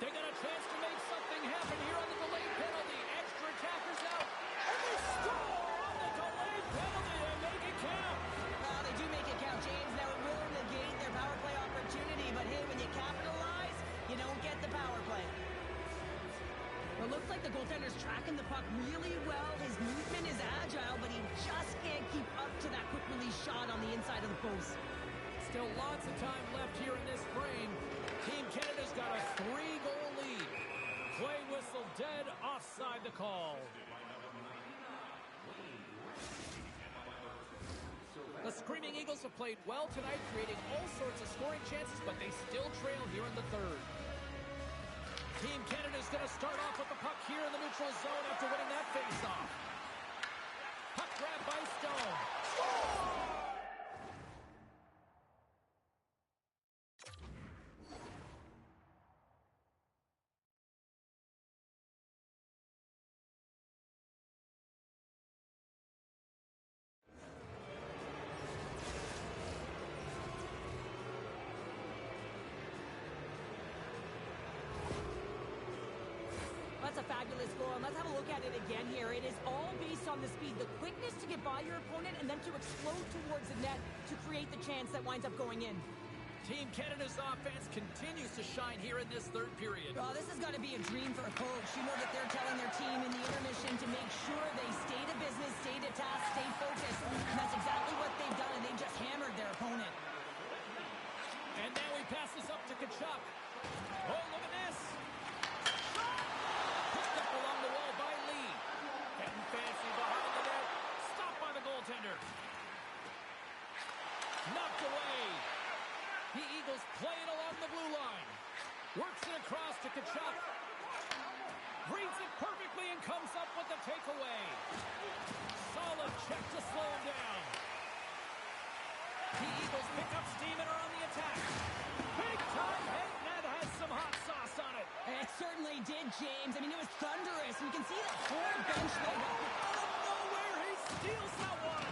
They got a chance to make something happen here on the delayed penalty. Extra attackers out, and they score on the delayed penalty. They make it count. Well, they do make it count, James. Now, it will negate their power play opportunity, but hey, when you capitalize, you don't get the power play. Well, it looks like the goaltender's tracking the puck really well. His movement is agile, but he just can't keep up to that quick release shot on the inside of the post. Still lots of time left here in this frame. Team Canada's got a 3-goal lead. Play whistle dead, offside the call. The Screaming Eagles have played well tonight, creating all sorts of scoring chances, but they still trail here in the third. Team Canada's going to start off with the puck here in the neutral zone after winning that face-off. Puck grab by Stone. That's a fabulous goal, and let's have a look at it again here. It is all based on the speed, the quickness to get by your opponent, and then to explode towards the net to create the chance that winds up going in. Team Canada's offense continues to shine here in this third period. Oh, this has got to be a dream for a coach. You know that they're telling their team in the intermission to make sure they stay to business, stay to task, stay focused. And that's exactly what they've done, and they just hammered their opponent. And now he passes up to Kachuk. Oh, look at this. Picked up along the wall by Lee. Getting fancy behind the net. Stopped by the goaltender. Knocked away. The Eagles play it along the blue line. Works it across to Kachuk. Reads it perfectly and comes up with the takeaway. Solid check to slow him down. The Eagles pick up steam and are on the attack. Big time hit, and that has some hot sauce on it. It certainly did, James. I mean, it was thunderous. We can see that whole bench there. Out of nowhere, he steals that one.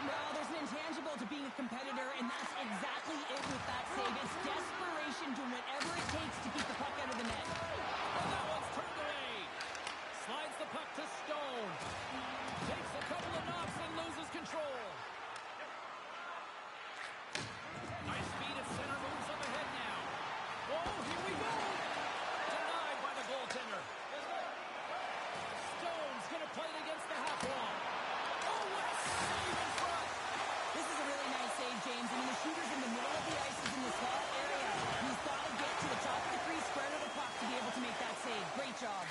Well, there's an intangible to being a competitor, and that's exactly it with that save. It's desperation, doing whatever it takes to keep the puck out of the net. And that one's turned away. Slides the puck to Stone. Takes a couple of knocks and loses control. Nice speed at center, moves up ahead now. Oh, here we go. Denied by the goaltender. Stone's going to play it against the half wall. Oh, what a save in front. This is a really nice save, James. I mean, the shooter's in the middle of the ice. He's in the small area. He's got to get to the top of the crease, square to the puck to be able to make that save. Great job.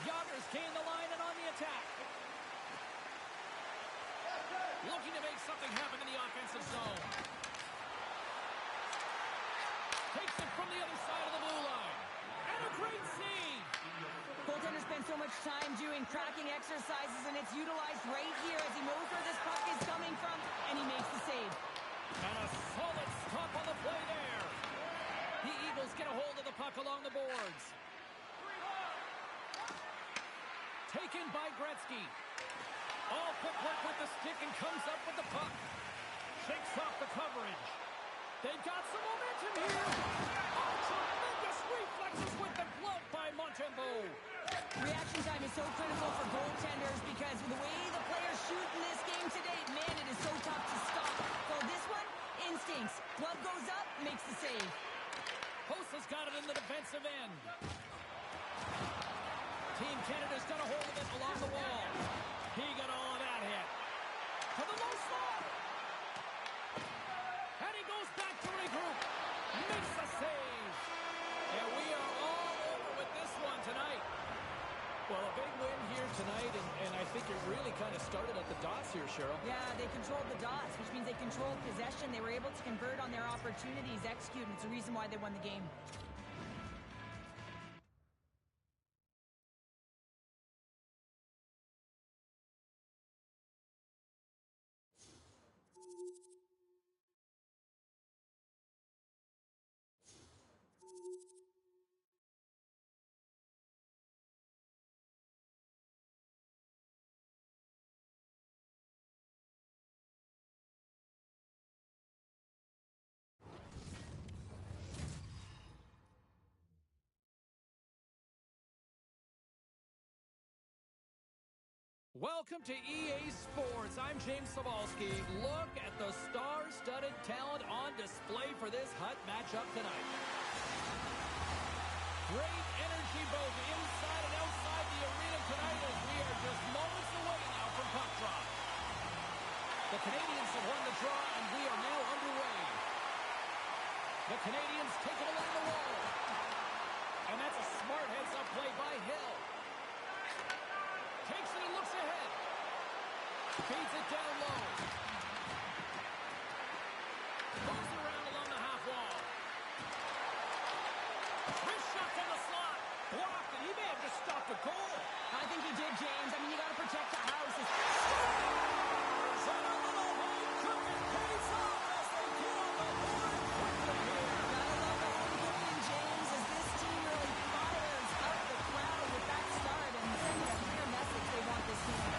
Yoggers gain the line and on the attack. Looking to make something happen in the offensive zone. Takes it from the other side of the blue line. And a great save. Goaltender spends so much time doing tracking exercises, and it's utilized right here as he knows where this puck is coming from, and he makes the save. And a solid stop on the play there. The Eagles get a hold of the puck along the boards. Taken by Gretzky. All footwork with the stick and comes up with the puck. Shakes off the coverage. They've got some momentum here. Oh, tremendous reflexes with the glove by Montembeault. Reaction time is so critical for goaltenders because the way the players shoot in this game today, man, it is so tough to stop. So this one, instincts. Glove goes up, makes the save. Post has got it in the defensive end. like it really kind of started at the dots here, Cheryl. Yeah, they controlled the dots, which means they controlled possession. They were able to convert on their opportunities, execute, and it's the reason why they won the game. Welcome to EA Sports. I'm James Cybulski. Look at the star-studded talent on display for this hot matchup tonight. Great energy both inside and outside the arena tonight as we are just moments away now from puck drop. The Canadians have won the draw and we are now underway. The Canadians take it along the wall. And that's a smart heads-up play by Hill. Takes it and looks ahead. Feeds it down low. Goes around along the half wall. Wrist shot from the slot. Blocked, and he may have just stopped a goal. I think he did, James. I mean, you got to protect the house. Scores! And a little home cooking pays off as they get on the board quickly here. Gotta love the home cooking, James, as this team really fires up the crowd with that start and sending a clear message they want this team.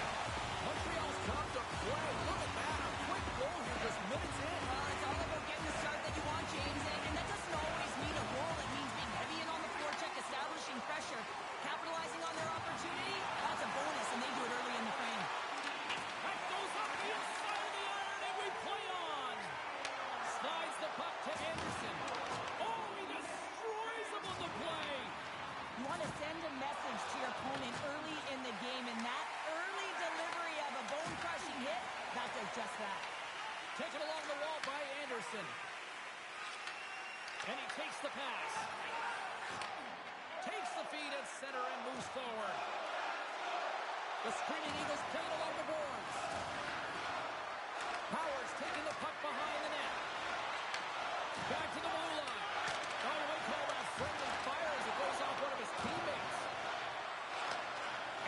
Montreal's come to play. Look at that. A quick goal here just minutes in. Well, it's all about getting the start that you want, James, and that doesn't always mean a goal. It means being heavy in on the forecheck, establishing pressure, capitalizing on their opportunity. That's a bonus, and they do it early in the frame. That goes up the inside of the iron, and we play on. Slides the puck to Anderson. Oh, he destroys him on the play. You want to send a message to your opponent early in the game, and that early delivery of a bone-crushing hit, that does just that. Taken along the wall by Anderson. And he takes the pass. Takes the feed at center and moves forward. The screening Eagles played along the boards. Powers taking the puck behind the net. Back to the blue line. Oh, they call that friendly fire as it goes off one of his teammates.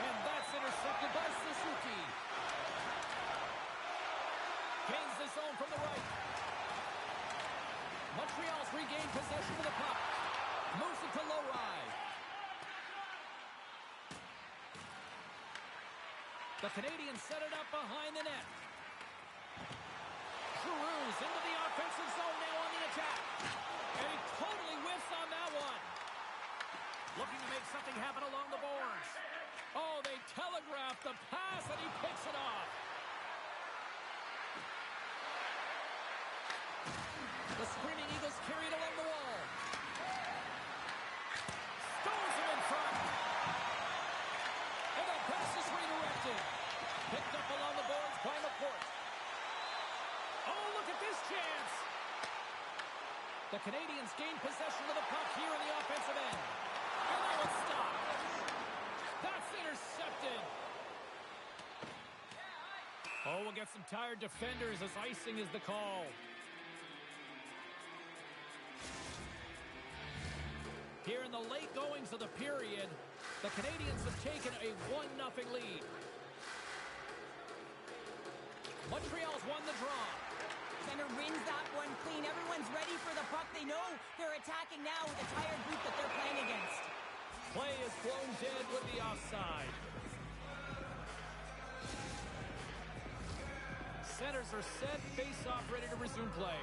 And that's intercepted by Suzuki. Gains the zone from the right. Montreal's regained possession of the puck. Moves it to Lowry. The Canadians set it up behind the net. Giroux's into the offensive zone now on the attack. And he totally whiffs on that one. Looking to make something happen along the boards. Oh, they telegraphed the pass and he picks it off. The screaming Eagles carried along the wall. Stones him in front. And the pass is redirected. Picked up along the boards by McCourt. Oh, look at this chance. The Canadians gain possession of the puck here in the offensive end. And now it's stopped. That's intercepted. Oh, we'll get some tired defenders as icing is the call. Here in the late goings of the period, the Canadians have taken a 1-0 lead. Montreal's won the draw. Center wins that one clean. Everyone's ready for the puck. They know they're attacking now with a tired group that they're playing against. Play is blown dead with the offside. Centers are set, face-off ready to resume play.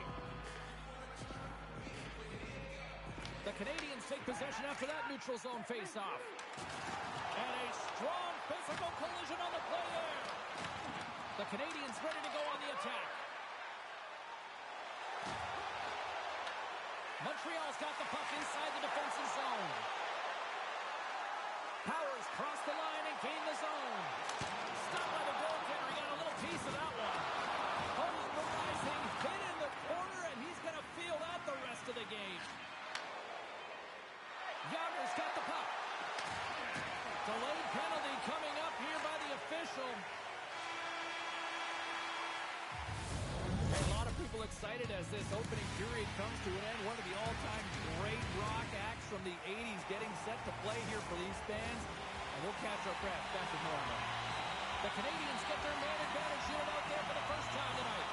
The Canadians take possession after that neutral zone face-off. And a strong physical collision on the play there. The Canadians ready to go on the attack. Montreal's got the puck inside the defensive zone. Powers crossed the line and gained the zone. Stopped by the goaltender. He got a little piece of that one. Polarizing hit in the corner, and he's going to feel that the rest of the game. Yager's got the puck. Delayed penalty coming up here by the official. excited as this opening period comes to an end. One of the all-time great rock acts from the 80s getting set to play here for these fans. And we'll catch our breath. Back with more on that. The Canadians get their man advantage unit out there for the first time tonight.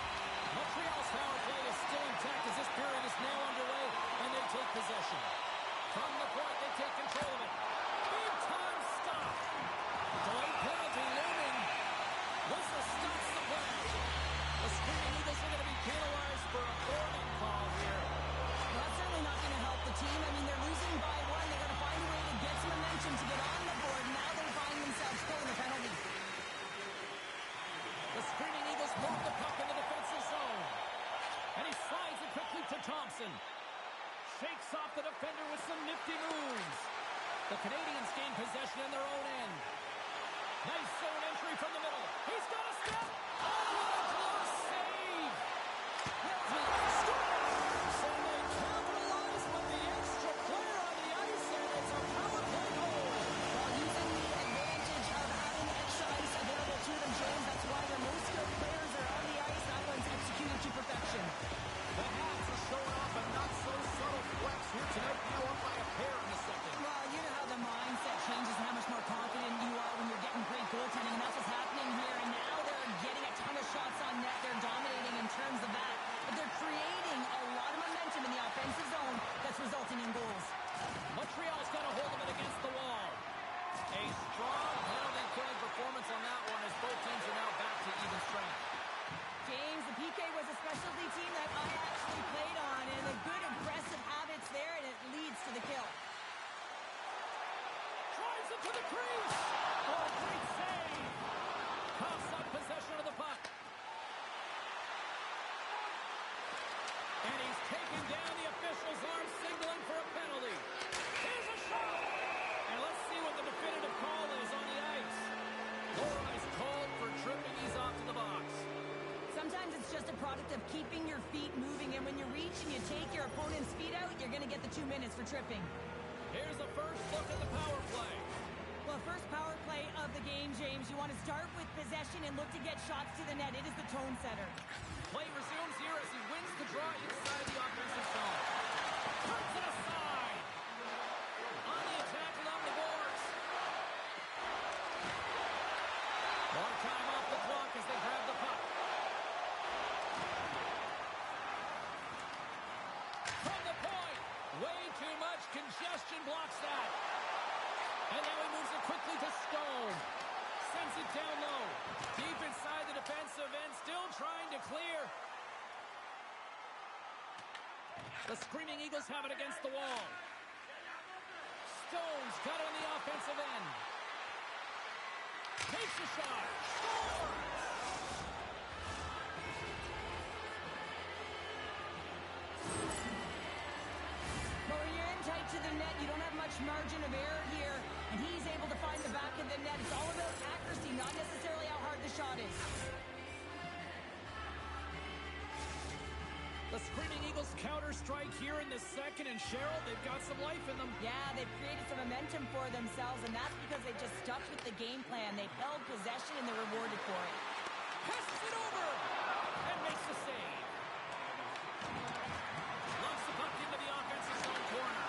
Montreal's power play is still intact as this period is now underway, and they take possession. From the point, they take control of it. Big time stop. Delayed penalty looming. Whistle stops the play. The Screaming Eagles are going to be penalized for a holding call here. Well, that's certainly not going to help the team. I mean, they're losing by one. They got to find a way to get some momentum to get on the board. Now they find themselves pulling the penalty. The Screaming Eagles move the puck in the defensive zone. And he slides it quickly to Thompson. Shakes off the defender with some nifty moves. The Canadians gain possession in their own end. Nice zone entry from the middle. He's got a step. Oh, what a close save. So they capitalize with the extra player on the ice, and it's a power play goal. While using the advantage of having extra ice available to them, James, that's why their most skilled players are on the ice. That one's executed to perfection. The Hats are showing off a not-so-subtle flex here tonight. Now up by a pair in the second. Well, you know how the mindset changes and how much more confident you are when you're getting great goaltending, and that's what's happening here. And now they're getting a ton of shots on net. They're dominating in terms of that. But they're creating a lot of momentum in the offensive zone that's resulting in goals. Montreal's got a hold of it against the wall. A strong penalty-killing performance on that one as both teams are now back to even strength. James, the PK was a specialty team that I actually played on, and the good aggressive habits there, and it leads to the kill. Drives it to the crease. Oh, great save. Coughs up possession of the puck. And he's taken down the official's arm, signaling for a penalty. Here's a shot. And let's see what the definitive call is on the ice. Lower ice called for tripping. He's off to the box. Sometimes it's just a product of keeping your feet moving, and when you reach and you take your opponent's feet out, you're going to get the 2 minutes for tripping. Here's the first look at the power play. Well, first power play of the game, James. You want to start with possession and look to get shots to the net. It is the tone setter. Play resumes here as he wins the draw inside the offensive zone. Turns it aside. On the attack along the boards. More time off the clock as they grab the puck. From the point. Way too much congestion blocks that. And now he moves it quickly to Stone. Sends it down low. Deep inside the defensive end. Still trying to clear. The Screaming Eagles have it against the wall. Stone's got it on the offensive end. Takes a shot. Scores! Well, when you're in tight to the net, you don't have much margin of error here, and he's able to find the back of the net. It's all about accuracy, not necessarily how hard the shot is. The Screaming Eagles counter-strike here in the second, and Cheryl, they've got some life in them. Yeah, they've created some momentum for themselves, and that's because they just stuck with the game plan. They've held possession, and they're rewarded for it. Passes it over and makes the save. Lumps the puck into the offensive zone corner.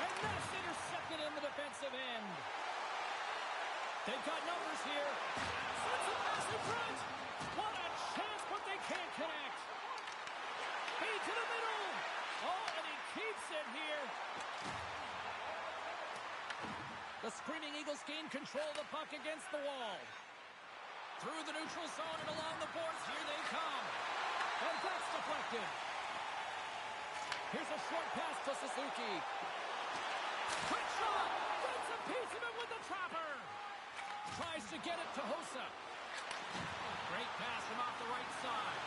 And that's intercepted in the defensive end. They've got numbers here. Sends it pass in front. What a chance, but they can't connect. Feed to the middle. Oh, and he keeps it here. The Screaming Eagles gain control of the puck against the wall. Through the neutral zone and along the boards. Here they come. And that's deflected. Here's a short pass to Suzuki. Quick shot. Gets a piece of it with the trapper. Tries to get it to Hossa. Great pass from off the right side.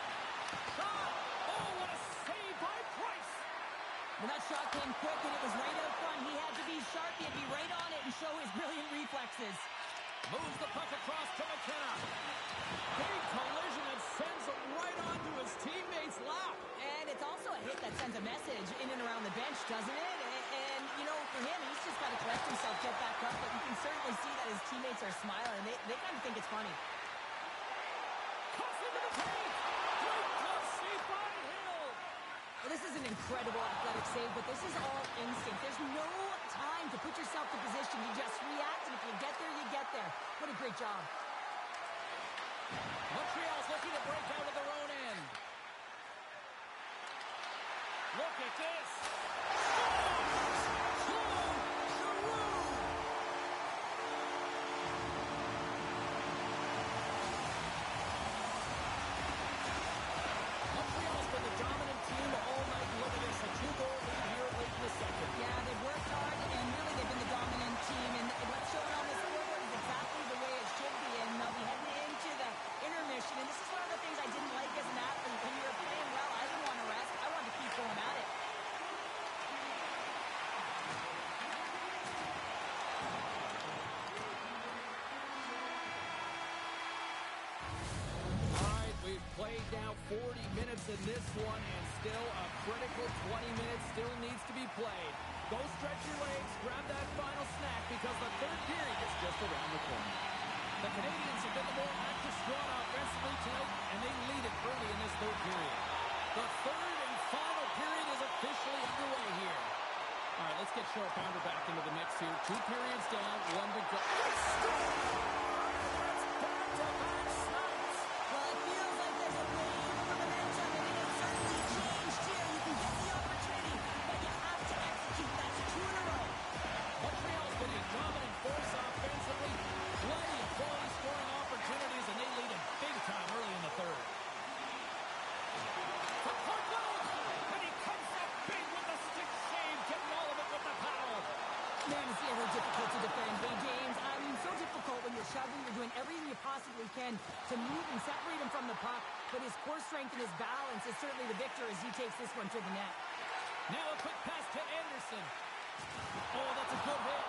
Shot. Oh, what a save by Price. When that shot came quick and it was right out front, he had to be sharp. He had to be right on it and show his brilliant reflexes. Moves the puck across to McKenna. Big collision and sends it right onto his teammate's lap. And it's also a hit that sends a message in and around the bench, doesn't it? And you know, for him, he's just got to collect himself, get back up. But you can certainly see that his teammates are smiling. They kind of think it's funny. Cuts into the paint. Great glove save by Hill. is an incredible athletic save, but this is all instinct. There's no time to put yourself in position. You just react, and if you get there, you get there. What a great job. Montreal's looking to break out of their own end. Look at this. Montreal's been the dominant team all night. Look at this, a 2-goal lead here late in the second. Yeah, they've worked hard, and really they've been the dominant team. And what's shown on the scoreboard is exactly the way it should be. And they'll be heading into the intermission. And this is one of the things I didn't like as an athlete. When you're playing well, I didn't want to rest. I wanted to keep going at it. All right, we've played now 40 minutes in this one, and still a critical 20 minutes still needs to be played. Go stretch your legs, grab that final snack, because the third period is just around the corner. The Canadians have been the more active squad offensively tonight, and they lead it early in this third period. The third and final period is officially underway here. All right, let's get Short Pounder back into the mix here. 2 periods down, 1 to go. Back-to-back snaps. Well, it feels like there's a wave of momentum, and it has certainly changed here. You can get the opportunity, but you have to execute. That's 2 in a row. Montreal's been a dominant force offensively. Plenty of quality scoring opportunities, and they lead it big time early in the third. From Hartwell, and he comes up big with the stick save, getting all of it with the paddle. Man, it's ever difficult to defend. Hey, James, I mean, so difficult when you're shoving. You're doing everything you possibly can to move and separate him from the puck. But his core strength and his balance is certainly the victor as he takes this one to the net. Now a quick pass to Anderson. Oh, that's a good hit.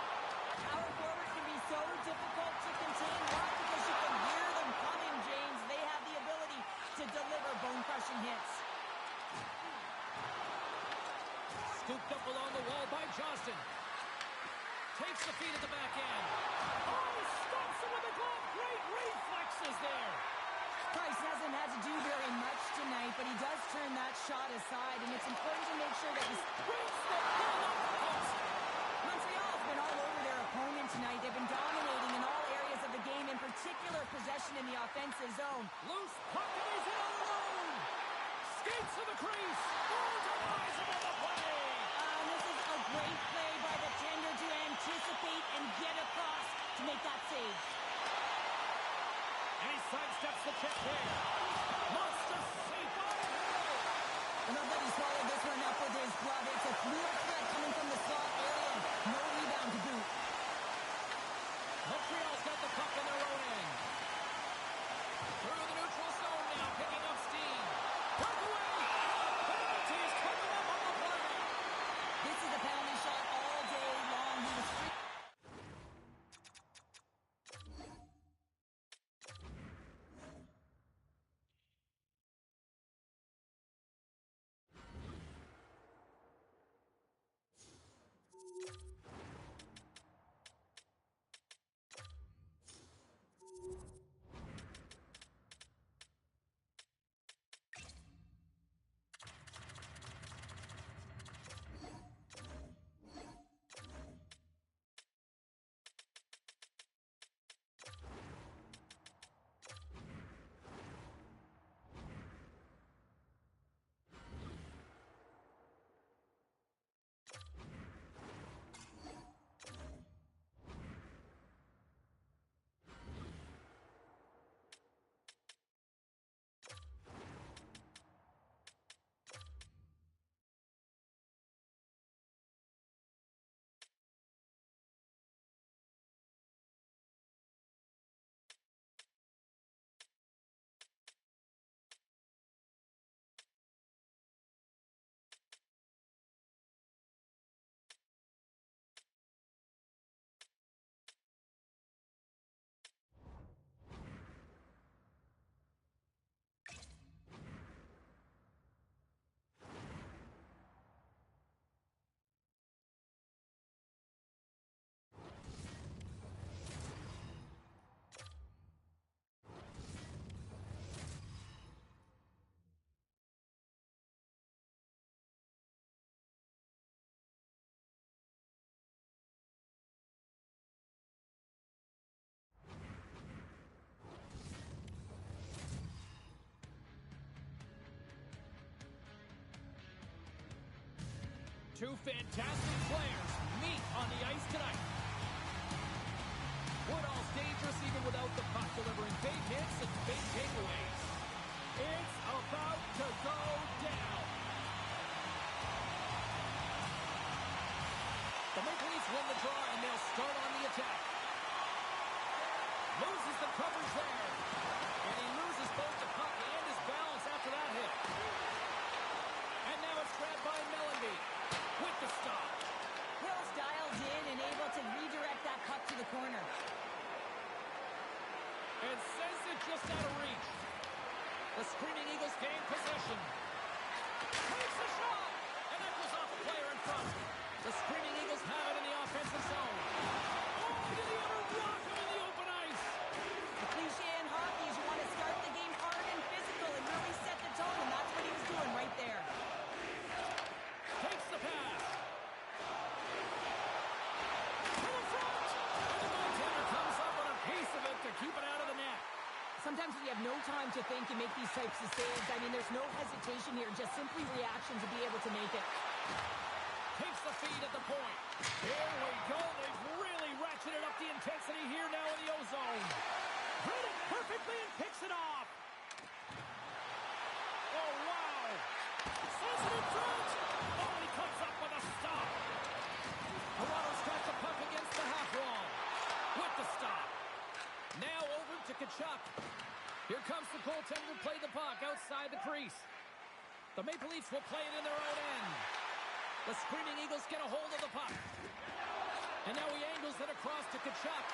Power forward can be so difficult to contain. Why? Because you can hear them coming, James. They have the ability to deliver bone-crushing hits. Scooped up along the wall by Johnston. Takes the feed at the back end. Oh, stops it with a glove. Great reflexes there. Price hasn't had to do very much tonight, but he does turn that shot aside, and it's important to make sure that he's... Montreal's been all over their opponent tonight. They've been dominating in all areas of the game, in particular possession in the offensive zone. Loose puck, and he's in alone. Skates to the crease. Oh, denies him on the play. This is a great play by the tender to anticipate and get across to make that save. And he sidesteps the check here. Monster save by Hill. I love that he swallowed this one up with his glove. It's a fluid threat coming from the slot area. No rebound to boot. Montreal's got the puck in their own end. Through the neutral zone now, picking up steam. Breakaway! Penalty is coming up on the play. This is a penalty shot all day long. He was free. Two fantastic players meet on the ice tonight. Woodall's dangerous even without the puck, delivering big hits and big takeaways. It's about to go down. The Maple Leafs win the draw, and they'll start on the attack. Loses the coverage there. And he loses both the puck and his balance after that hit. And now it's grabbed by Mellanby with the stop. Hill's dialed in and able to redirect that puck to the corner. And sends it just out of reach. The Screaming Eagles gain possession. Takes a shot! And that goes off a player in front. The Screaming Eagles have it in the offensive zone. Oh, did he ever rock him in the open ice? The cliche in hockey is you want to start the game hard and physical and really set the tone, and that's what he was doing right there. Takes the pass. To the front! And the goaltender comes up on a piece of it to keep it out of the net. Sometimes we have no time to think and make these types of saves. I mean, there's no hesitation here, just simply reaction to be able to make it. Takes the feed at the point. Here we go. They've really ratcheted up the intensity here now in the O-zone. Read it perfectly and picks it off. Oh, wow. Says it in front. Oh, he comes up with a stop. Toronto's got the puck against the half wall. With the stop. Now over to Tkachuk. Here comes the goaltender to play the puck outside the crease. The Maple Leafs will play it in their own end. The Screaming Eagles get a hold of the puck. And now he angles it across to Tkachuk.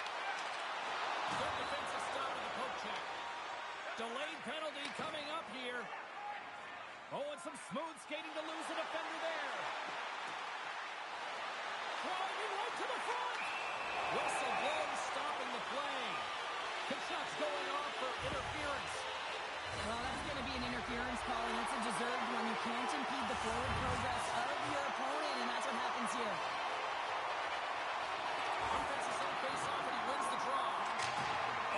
Good defensive stop in the poke check. Delayed penalty coming up here. Oh, and some smooth skating to lose a defender there. Driving right to the front. Whistle blown, stopping the play. Tkachuk's going off for interference. Well, that's going to be an interference call, and it's a deserved one. You can't impede the forward progress of your opponent, and that's what happens here. Offensive zone face-off, and he wins the draw.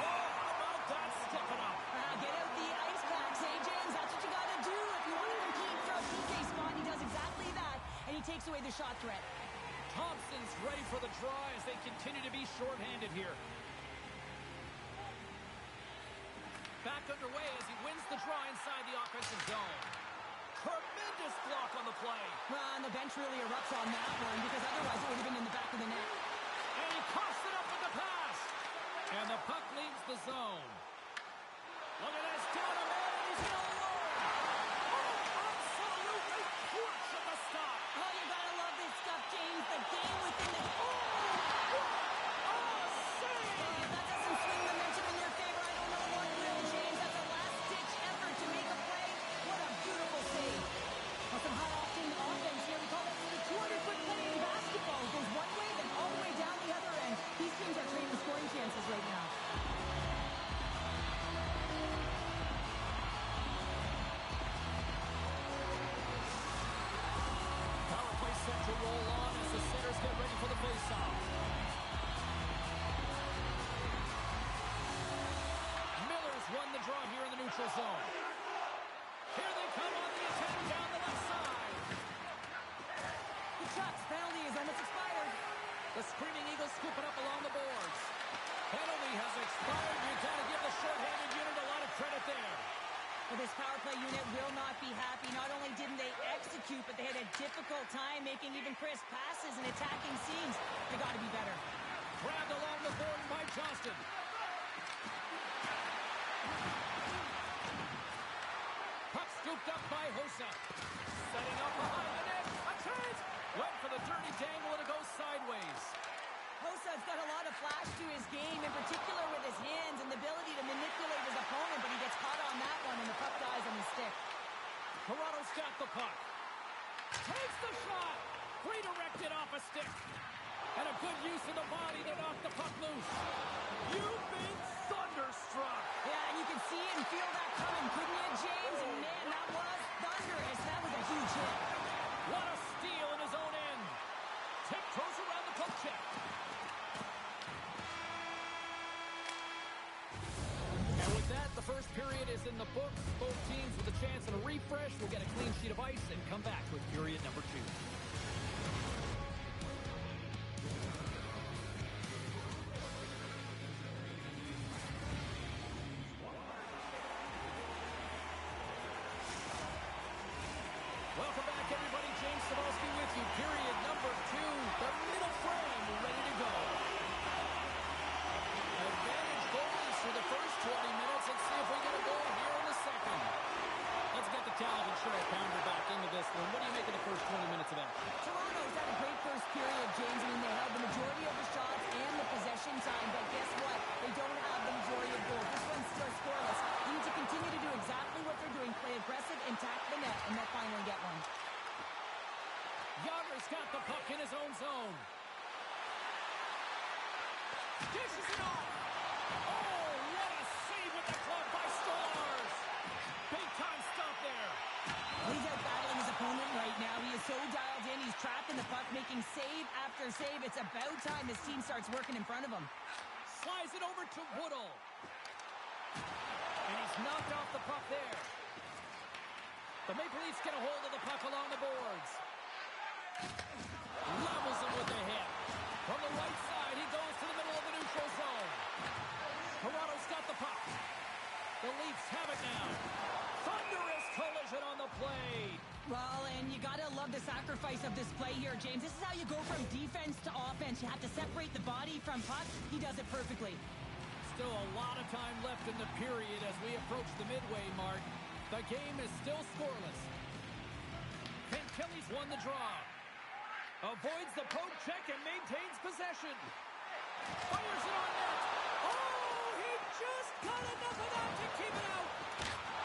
Oh, how about that stepping up? Get out the ice packs, hey, James. That's what you got to do if you want to compete for a PK spot. He does exactly that, and he takes away the shot threat. Thompson's ready for the draw as they continue to be shorthanded here. Back underway as he wins the draw inside the offensive zone. Tremendous block on the play. Well, and the bench really erupts on that one because otherwise it would have been in the back of the net. And he coughs it up with the pass. And the puck leaves the zone. Look at this. Down a man and he's in alone. Oh, absolutely crushed at the stop. Oh, you got to love this stuff, James. The game within the... Save! That doesn't swing momentum in their favor. I don't know what will, James. That's a last-ditch effort to make a play. What a beautiful save. Well, some high-octane offense here. We call that the 200-foot play in basketball. It goes one way, then all the way down the other end. These teams are trading scoring chances right now. Power play set to roll on as the centers get ready for the face-off. Won the draw here in the neutral zone. Here they come on the attack down the left side. Tkachuk's penalty is almost expired. The Screaming Eagles scoop it up along the boards. Penalty has expired. You got to give the short-handed unit a lot of credit there. Well, this power play unit will not be happy. Not only didn't they execute, but they had a difficult time making even crisp passes and attacking seams. They got to be better. Grabbed along the board by Johnston. Puck scooped up by Hossa. Setting up behind the net. A chance! Went for the dirty dangle and it goes sideways. Hossa's got a lot of flash to his game, in particular with his hands and the ability to manipulate his opponent, but he gets caught on that one and the puck dies on his stick. Toronto's got the puck. Takes the shot. Redirected off a stick. And a good use of the body to knock the puck loose. You've been thunderstruck. Yeah, and you can see and feel that coming, couldn't you, James? And man, that was thunderous. That was a huge hit. What a steal in his own end. Tiptoes around the poke check. And with that, the first period is in the books. Both teams with a chance at a refresh will get a clean sheet of ice and come back with period number 2. pounder back into this one. What do you make of the first 20 minutes of action? Toronto's had a great first period, James. I mean, they held the majority of the shots and the possession time, but guess what? They don't have the majority of goals. This one's still scoreless. They need to continue to do exactly what they're doing, play aggressive and tack the net, and they'll finally get one. Yager's got the puck in his own zone. Dishes it off. Oh, what a save with the club by Stars. Big time stop there. He's out battling his opponent right now. He is so dialed in. He's trapped in the puck, making save after save. It's about time his team starts working in front of him. Slides it over to Woodall. And he's knocked off the puck there. The Maple Leafs get a hold of the puck along the boards. Levels him with a hit. From the right side, he goes to the middle of the neutral zone. Toronto's got the puck. The Leafs have it now. Thunderous collision on the play. Well, and you gotta love the sacrifice of this play here, James. This is how you go from defense to offense. You have to separate the body from puck. He does it perfectly. Still a lot of time left in the period as we approach the midway mark. The game is still scoreless. Kelly's won the draw. Avoids the poke check and maintains possession. Fires it on net. Oh, he just got enough of that to keep it out.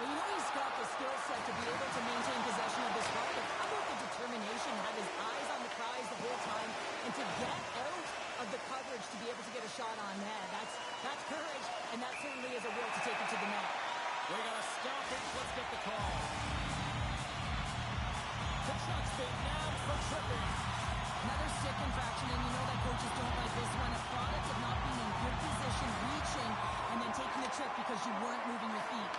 Well, you know he's got the skill set to be able to maintain possession of this puck, but how about the determination, have his eyes on the prize the whole time, and to get out of the coverage to be able to get a shot on net. That's courage, and that certainly is a will to take it to the net. We got a stoppage. Let's get the call. Kachuk's been nabbed for tripping. Another stick infraction, and you know that coaches don't like this one. A product of not being in good position, reaching, and then taking the trick because you weren't moving your feet.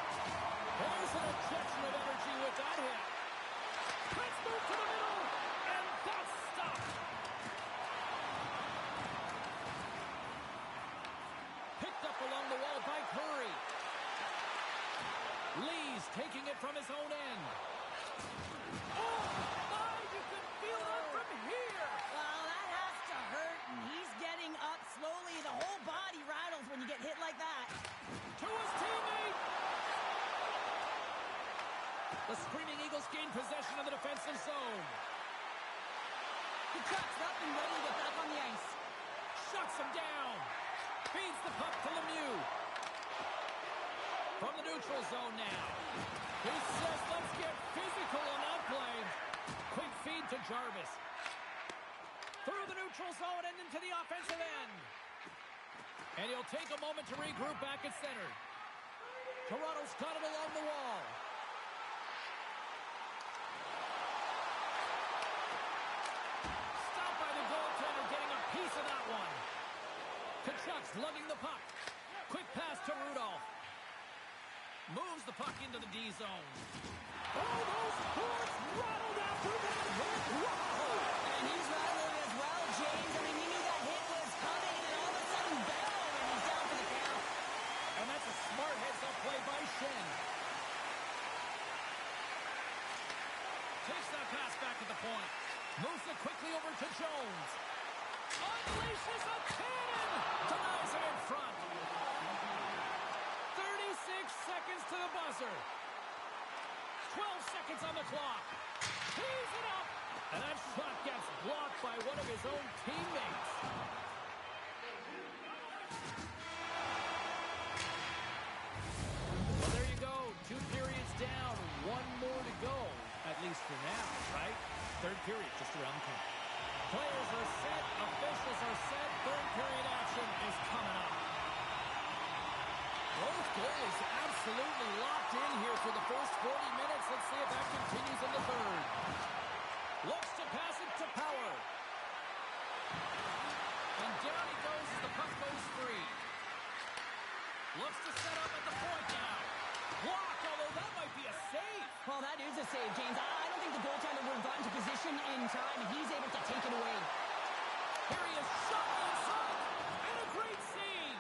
There's an injection of energy with that hit. Let's move to the middle, and that's stopped. Picked up along the wall by Curry. Lee's taking it from his own end. Oh, my, you can feel that from here. Well, that has to hurt, and he's getting up slowly. The whole body rattles when you get hit like that. To his teammate. The Screaming Eagles gain possession of the defensive zone. He cuts up and ready to get back on the ice. Shuts him down. Feeds the puck to Lemieux. From the neutral zone now. He says, let's get physical on that play. Quick feed to Jarvis. Through the neutral zone and into the offensive end. And he'll take a moment to regroup back at center. Toronto's got it along the wall. Stopped by the goaltender, getting a piece of that one. Kachuk's lugging the puck. Quick pass to Rudolph. Moves the puck into the D zone. Oh, those boards rattled after that hit. Wow! And he's rattling as well, James. I mean, he knew that hit was coming, and all of a sudden, bell, and he's down for the count. And that's a smart heads-up play by Shen. Takes that pass back at the point. Moves it quickly over to Jones. Unleashes a cannon! Denies him in front. 36 seconds to the buzzer. 12 seconds on the clock. Tees it up. And that shot gets blocked by one of his own teammates. Well, there you go. 2 periods down. 1 more to go. At least for now, right? Third period just around the corner. Players are set. Officials are set. Third period action is coming up. Both goals absolutely locked in here for the first 40 minutes. Let's see if that continues in the third. Looks to pass it to Power. And down he goes as the puck goes free. Looks to set up at the point now. Blocked, although that might be a save. Well, that is a save, James. I don't think the goaltender would have gotten to position in time, and he's able to take it away. Here he is, shot inside, and a great save.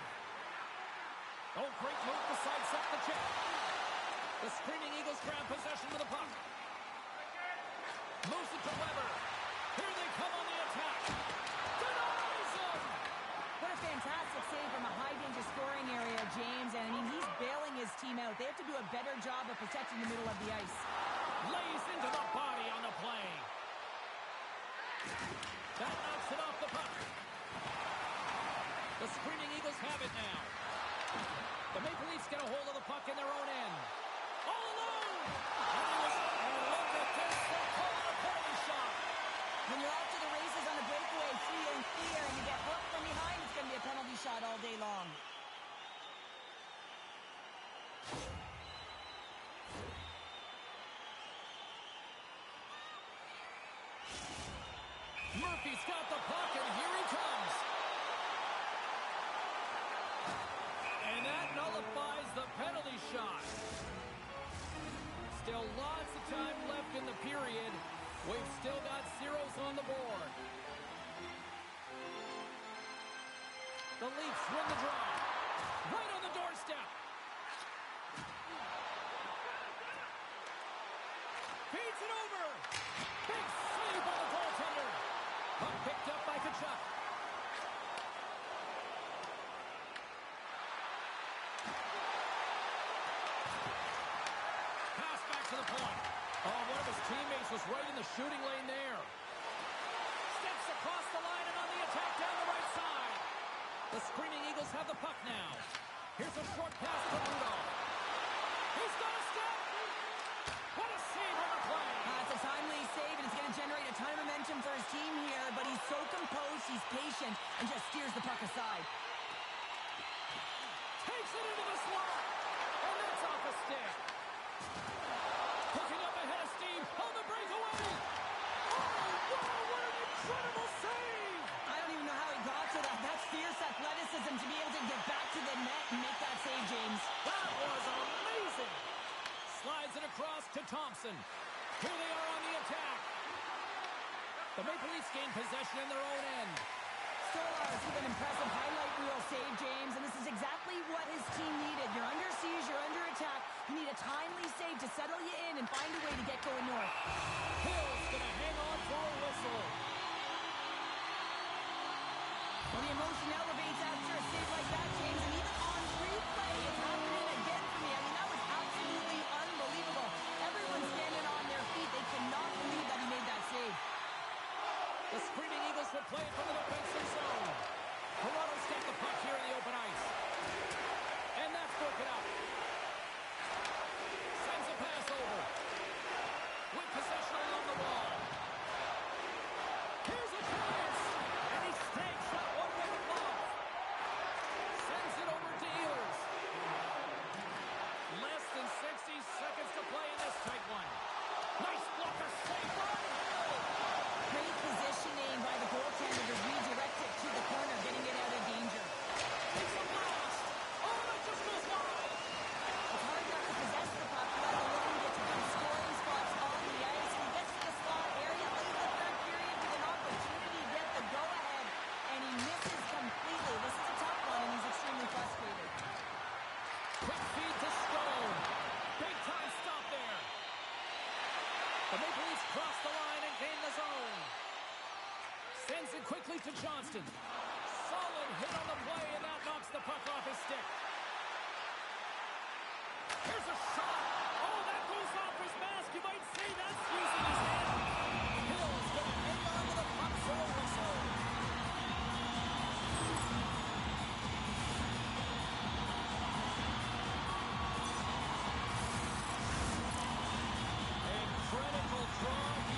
Oh, great move to sidestep the check. The Screaming Eagles grab possession with the puck. Moves it to Weber. Here they come on the attack. Denies him. What a fantastic save from a high-danger scoring area, James. And, I mean, he's bailing his team out. They have to do a better job of protecting the middle of the ice. Lays into the body on the play. That knocks it off the puck. The Screaming Eagles have it now. The Maple Leafs get a hold of the puck in their own end. All alone! And look at this. They're calling a penalty shot. When you're out to the races on a breakaway, free and clear, and you get hooked from behind, it's going to be a penalty shot all day long. Murphy's got the puck, and here he comes. And that nullifies the penalty shot. Still lots of time left in the period. We've still got zeros on the board. The Leafs win the draw. Right on the doorstep. Feeds it over. Big save by the goaltender. Puck picked up by Tkachuk. Pass back to the point. Oh, one of his teammates was right in the shooting lane there. Steps across the line and on the attack down the right side. The Screaming Eagles have the puck now. Here's a short pass to Rudolph. He's got a step. What a save on the play. It's a timely save, and it's going to generate a ton of momentum for his team here, but he's so composed, he's patient, and just steers the puck aside. Takes it into the slot. And that's off a stick. Hooking up ahead of Steve on the breakaway. Oh, wow, what an incredible save. I don't even know how he got to that. That's fierce athleticism to be able to get back to the net and make that save, James. That was amazing. Slides it across to Thompson. Here they are on the attack. The Maple Leafs gain possession in their own end. Stolarz with an impressive highlight reel save, James, and this is exactly what his team needed. You're under siege, you're under attack. You need a timely save to settle you in and find a way to get going north. Hill's going to hang on for a whistle. Well, the emotion elevates after a save like that, James, and even on replay, it's happening again for me. I mean, that was absolutely unbelievable. Everyone's standing on their feet. They cannot believe that he made that save. The Screaming Eagles will play it from the defensive zone. Toronto's got the puck here in the open ice. And that's broken up. Sends a pass over. With possession along the wall. Here's a chance. And he stakes that one with the glove. Sends it over to Ehlers. Less than 60 seconds to play in this tight one. Nice blocker save by Hill. Great positioning by the goaltender to redirect it to the corner, getting it out of danger. Takes a blast. Oh, that just goes wide. It's hard enough to possess the puck, let alone get to good scoring spots on the ice. He gets to the slot area late in the third period with an opportunity to get the go-ahead, and he misses completely. This is a tough one, and he's extremely frustrated. Quick feed to Stone. Big time stop there. The Maple Leafs cross the line and gain the zone. Sends it quickly to Johnston. Solid hit on the play, and that knocks the puck off his stick. Here's a shot. Oh, that goes off his mask. You might say that's using his hand. Hill's going to hang on to the puck for a whistle. A critical draw